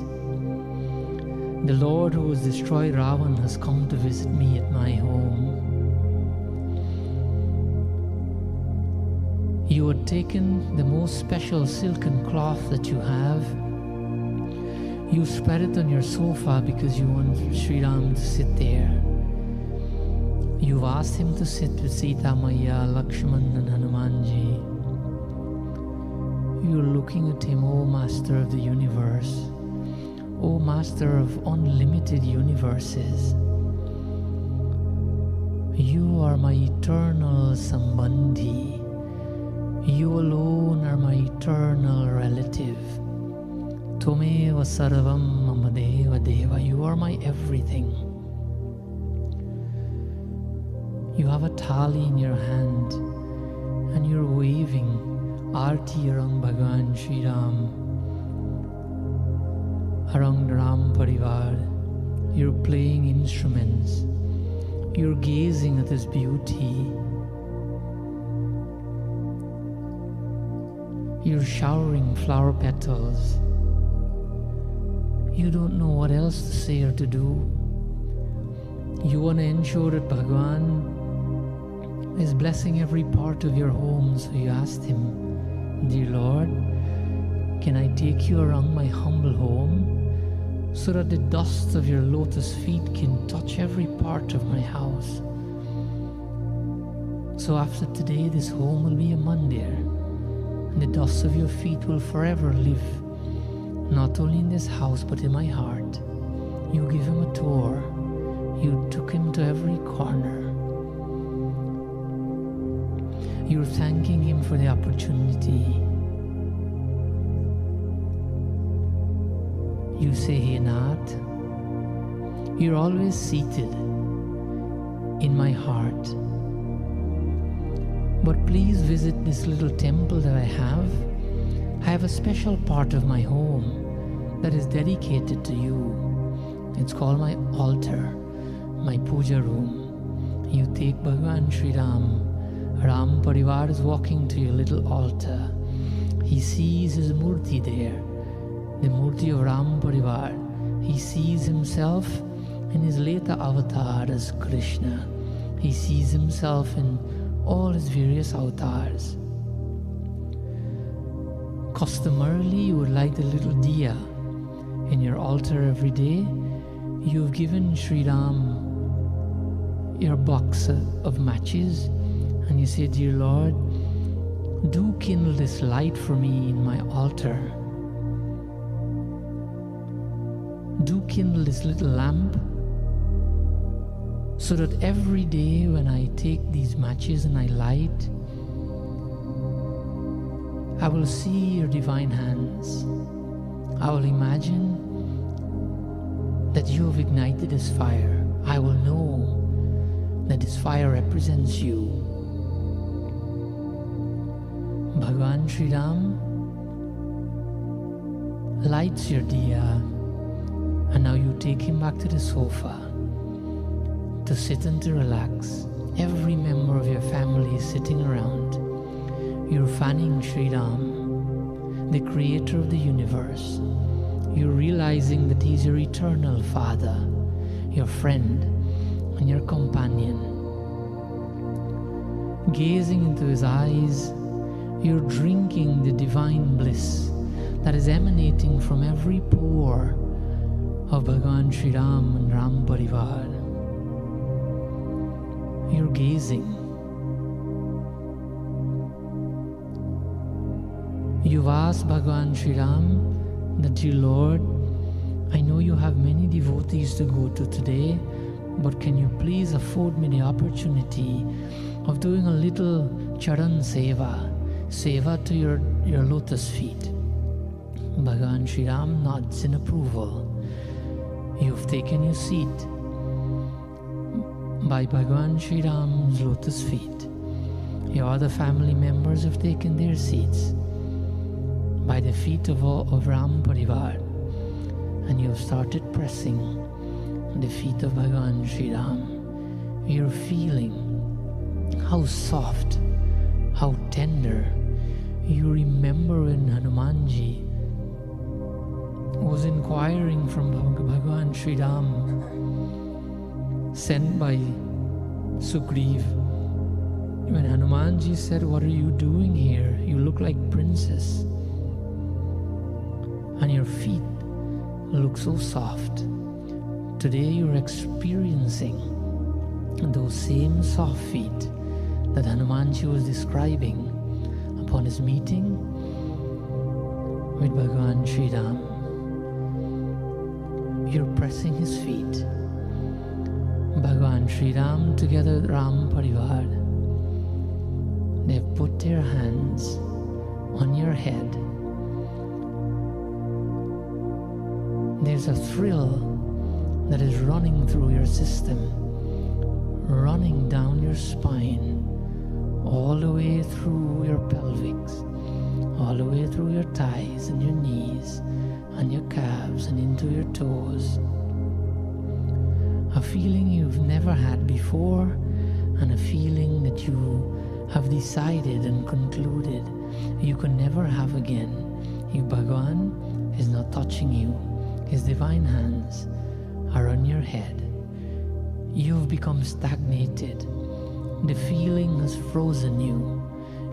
The Lord who has destroyed Ravan has come to visit me at my home. You had taken the most special silken cloth that you have. You spread it on your sofa because you want Sri Ram to sit there. You've asked him to sit with Sita Maya, Lakshman and Hanumanji. You're looking at him, O Master of the universe, O Master of unlimited universes. You are my eternal Sambandhi. You alone are my eternal relative. Tvameva sarvam mama deva deva. You are my everything. You have a thali in your hand and you're waving Aarti arang Bhagavan Shri Ram, arang Ram Parivar. You're playing instruments. You're gazing at his beauty. You're showering flower petals. You don't know what else to say or to do. You want to ensure that Bhagavan is blessing every part of your home, so you asked him, Dear Lord, can I take you around my humble home so that the dust of your lotus feet can touch every part of my house? So after today, this home will be a mandir, and the dust of your feet will forever live, not only in this house but in my heart. You give him a tour. You took him to every corner. You're thanking him for the opportunity. You say, Hey Nath, you're always seated in my heart. But please visit this little temple that I have. I have a special part of my home that is dedicated to you. It's called my altar, my puja room. You take Bhagavan Sri Ram. Ram Parivar is walking to your little altar. He sees his murti there, the murti of Ram Parivar. He sees himself in his later avatar as Krishna. He sees himself in all his various avatars. Customarily, you would light a little diya in your altar every day. You've given Sri Ram your box of matches. And you say, Dear Lord, do kindle this light for me in my altar. Do kindle this little lamp so that every day when I take these matches and I light, I will see your divine hands. I will imagine that you have ignited this fire. I will know that this fire represents you. Bhagavan Sri Ram lights your diya, and now you take him back to the sofa to sit and to relax. Every member of your family is sitting around. You're fanning Sri Ram, the creator of the universe. You're realizing that he's your eternal father, your friend, and your companion. Gazing into his eyes, you're drinking the divine bliss that is emanating from every pore of Bhagavan Sri Ram and Ram Parivar. You're gazing. You've asked Bhagavan Sri Ram that, Dear Lord, I know you have many devotees to go to today, but can you please afford me the opportunity of doing a little charan seva to your lotus feet? Bhagavan Sri Ram nods in approval. You've taken your seat by Bhagavan Sri Ram's lotus feet. Your other family members have taken their seats by the feet of Ram Parivar, and you have started pressing the feet of Bhagavan Sri Ram. You're feeling how soft, how tender. You remember when Hanumanji was inquiring from Bhagavan Sri Ram, sent by Sugriv. When Hanumanji said, "What are you doing here? You look like princess. And your feet look so soft." Today you're experiencing those same soft feet that Hanumanji was describing upon his meeting with Bhagavan Sri Ram. You're pressing his feet. Bhagavan Sri Ram together with Ram Parivar, they've put their hands on your head. There's a thrill that is running through your system, running down your spine, all the way through your pelvics, all the way through your thighs and your knees and your calves and into your toes. A feeling you've never had before, and a feeling that you have decided and concluded you can never have again. Your Bhagavan is not touching you. His divine hands are on your head. You've become stagnated. The feeling has frozen you.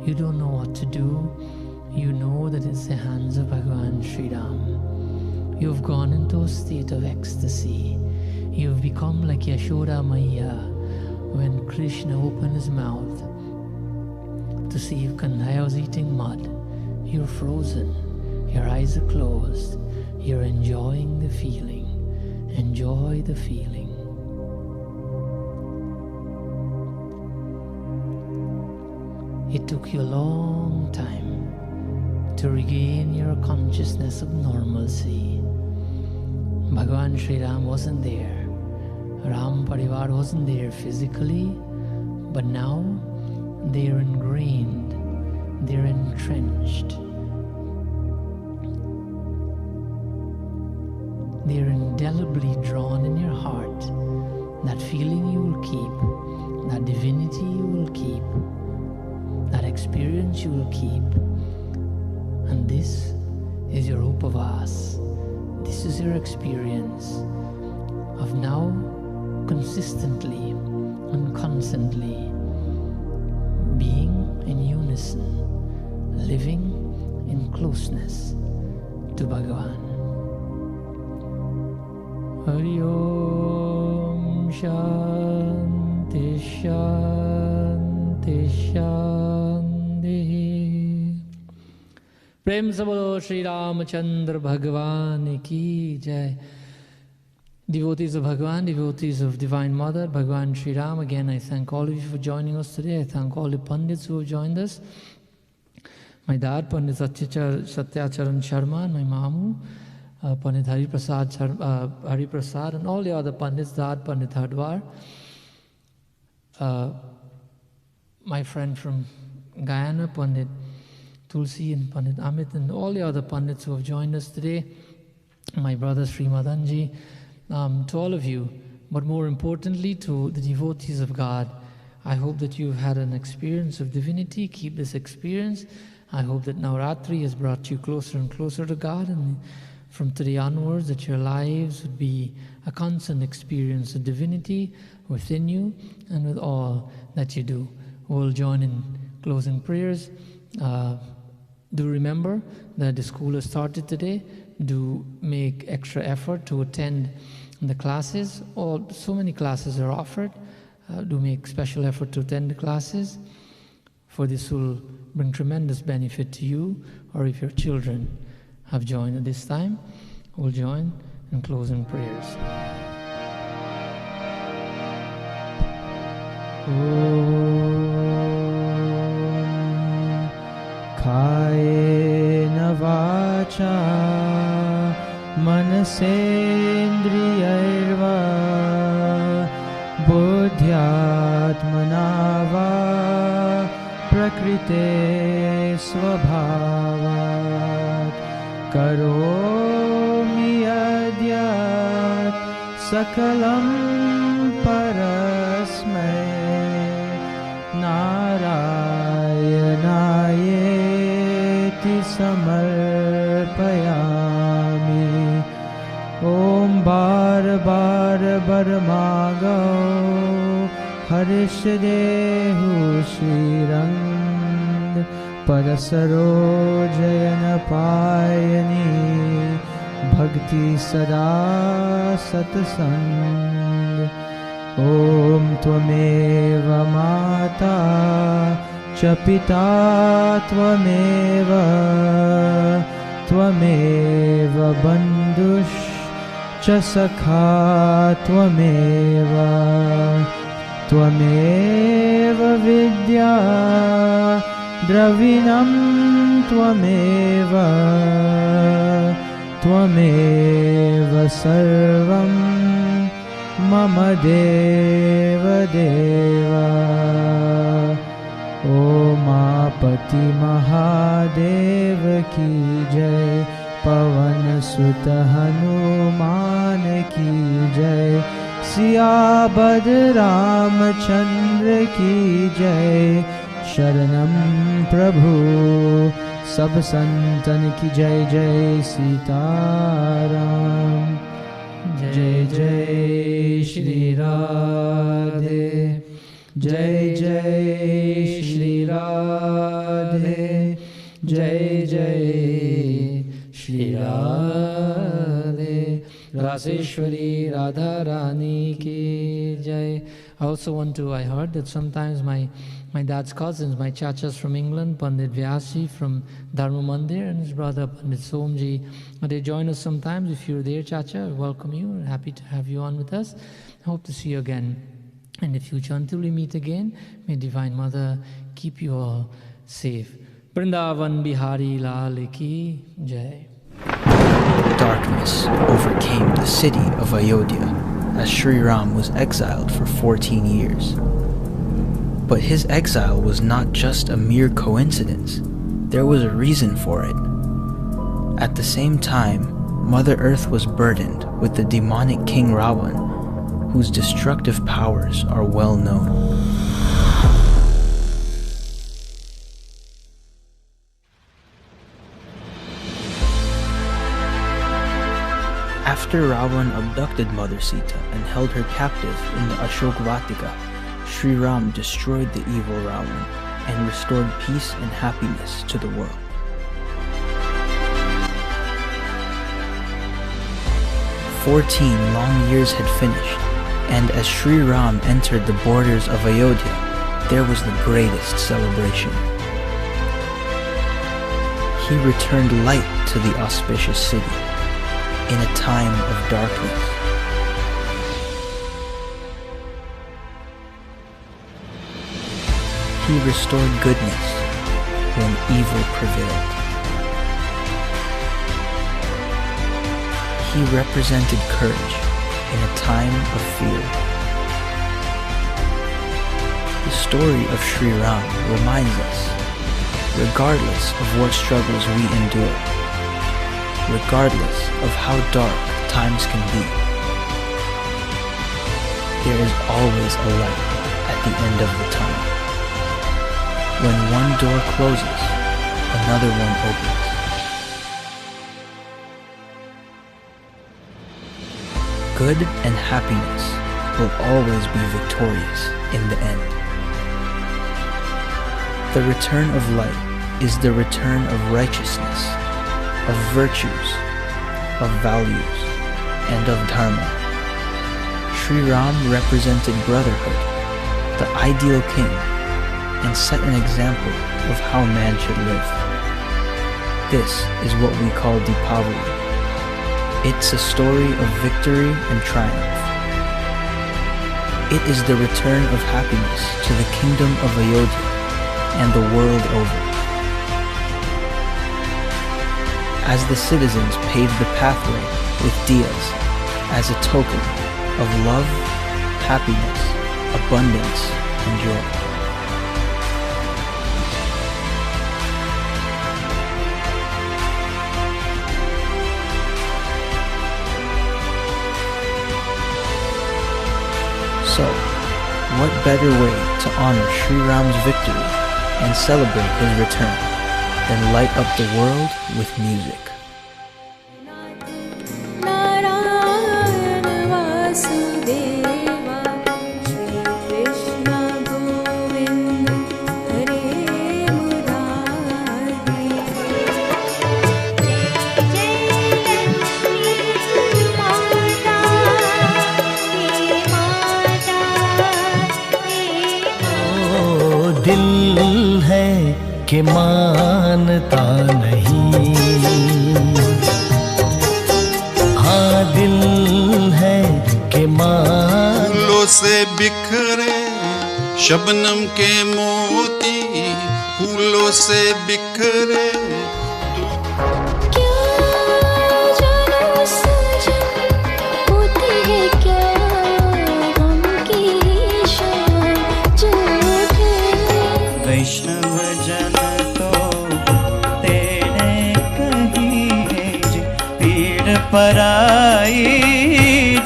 You don't know what to do. You know that it's the hands of Bhagavan Sri Ram. You've gone into a state of ecstasy. You've become like Yashoda Maya when Krishna opened his mouth to see if Kanhaya was eating mud. You're frozen. Your eyes are closed. You're enjoying the feeling. Enjoy the feeling. It took you a long time to regain your consciousness of normalcy. Bhagavan Sri Ram wasn't there. Ram Parivar wasn't there physically, but now they're ingrained, they're entrenched. They're indelibly drawn in your heart. That feeling you will keep, that divinity you will keep, that experience you will keep. And this is your upavas. This is your experience of now consistently and constantly being in unison, living in closeness to Bhagavan. Hari Om Shanti Shanti Shanti. Prem se bolo Shri Ramachandra Bhagavan ki jai. Devotees of Bhagavan, devotees of Divine Mother, Bhagavan Sri Ram, again I thank all of you for joining us today. I thank all the Pandits who have joined us. My dad, Pandit Satyacharan Sharma, and my mamu, Pandit Hari Prasad, and all the other Pandits, Dad, Pandit Hardwar, my friend from Guyana, Pandit Tulsi and Pandit Amit, and all the other Pandits who have joined us today, my brother Sri Madanji, to all of you, but more importantly to the devotees of God. I hope that you've had an experience of divinity. Keep this experience. I hope that Nauratri has brought you closer and closer to God, and from today onwards that your lives would be a constant experience of divinity within you and with all that you do. We'll join in closing prayers. Do remember that the school has started today. Do make extra effort to attend the classes. So many classes are offered. Do make special effort to attend the classes, for this will bring tremendous benefit to you, or if your children have joined at this time, we'll join in closing prayers. Om Kayena Vacha वाचा मनसेन्द्रियैर्वा बुद्ध्यात्मना वा प्रकृते स्वभावात् करोमि यद्य सकलं परस्मै नारायणायेति समर्पयामि। ॐ बार बार बरमागो हर्षदेहु श्रीरङ्ग परसरोजयन पायनी भक्ति सदा सत्संग। ॐ त्वमेव माता च पिता त्वमेव बन्धुश्च सखा त्वमेव विद्या द्रविणं त्वमेव सर्वं मम देवदेव। ओ मापति महादेव की जय, पवन सुत हनुमान की जय, सियाबद रामचंद्र की जय। शरणम प्रभु सब संतन की जय, जय सीताराम। जय जय श्री राधे, जय जय श्री राधे, जय जय Shri Radhe. Raseshwari Radha Rani ki jai. I also want to, I heard that sometimes my dad's cousins, my chachas from England, Pandit Vyasi from Dharma Mandir and his brother Pandit Somji, they join us sometimes. If you're there, chacha, I welcome you. We're happy to have you on with us. I hope to see you again in the future. Until we meet again, may Divine Mother keep you all safe. Vrindavan Bihari Lal ki jai. Darkness overcame the city of Ayodhya as Sri Ram was exiled for 14 years. But his exile was not just a mere coincidence. There was a reason for it. At the same time, Mother Earth was burdened with the demonic King Ravan, whose destructive powers are well known. After Ravan abducted Mother Sita and held her captive in the Ashok Vatika, Sri Ram destroyed the evil Ravan and restored peace and happiness to the world. 14 long years had finished, and as Sri Ram entered the borders of Ayodhya, there was the greatest celebration. He returned light to the auspicious city in a time of darkness. He restored goodness when evil prevailed. He represented courage in a time of fear. The story of Sri Ram reminds us, regardless of what struggles we endure, regardless of how dark times can be, there is always a light at the end of the tunnel. When one door closes, another one opens. Good and happiness will always be victorious in the end. The return of light is the return of righteousness, of virtues, of values, and of dharma. Sri Ram represented brotherhood, the ideal king, and set an example of how man should live. This is what we call Deepavali. It's a story of victory and triumph. It is the return of happiness to the kingdom of Ayodhya and the world over. as the citizens paved the pathway with diyas as a token of love, happiness, abundance, and joy. So, what better way to honor Sri Ram's victory and celebrate his return than light up the world with music? दिल है कि मानता नहीं, हाँ दिल है कि फूलों से बिखरे शबनम के मोती, फूलों से बिखरे वैष्णव जन तो तेरे कहिए जी, पीड़ पराई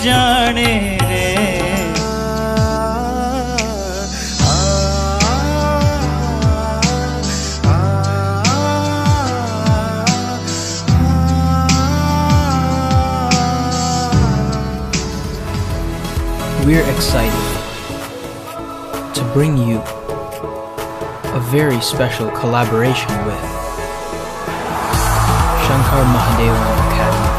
जाने रे। We're excited to bring you a very special collaboration with Shankar Mahadevan Academy.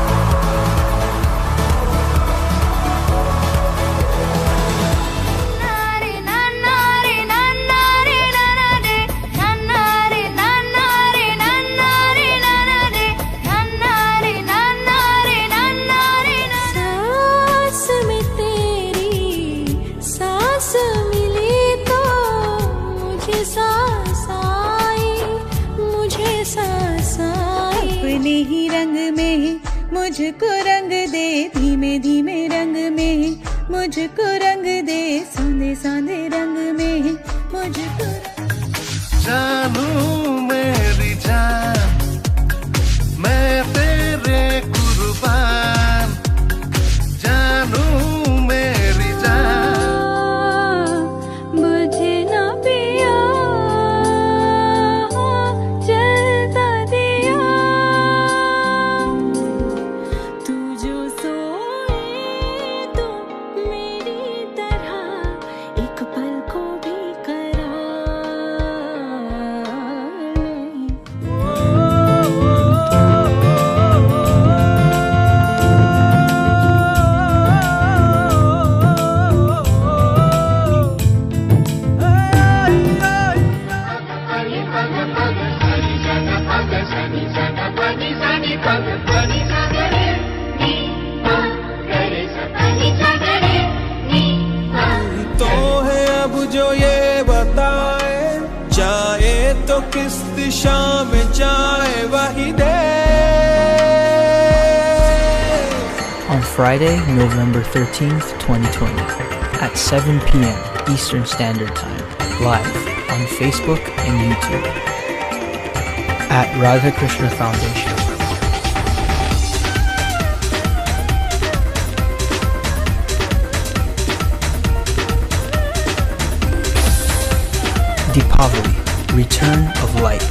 अपने ही रंग में मुझको रंग दे, धीमे धीमे रंग में मुझको रंग दे, सौंदे सौंदे रंग में मुझको। जानू मेरी जान, मैं तेरे कुर्बान, जानू मेरी जान। मुझे ना पिया जलता दिया, तू जो सोए तो मेरी तरह एक पल को भी करार नहीं। तो है अब जो ये बताए, चाहे तो किस दिशा में जाए वही दे। On Friday, November 13th, 2020, at 7 p.m. Eastern Standard Time, live on Facebook and YouTube at Radha Krishna Foundation. Deepavali, Return of Light.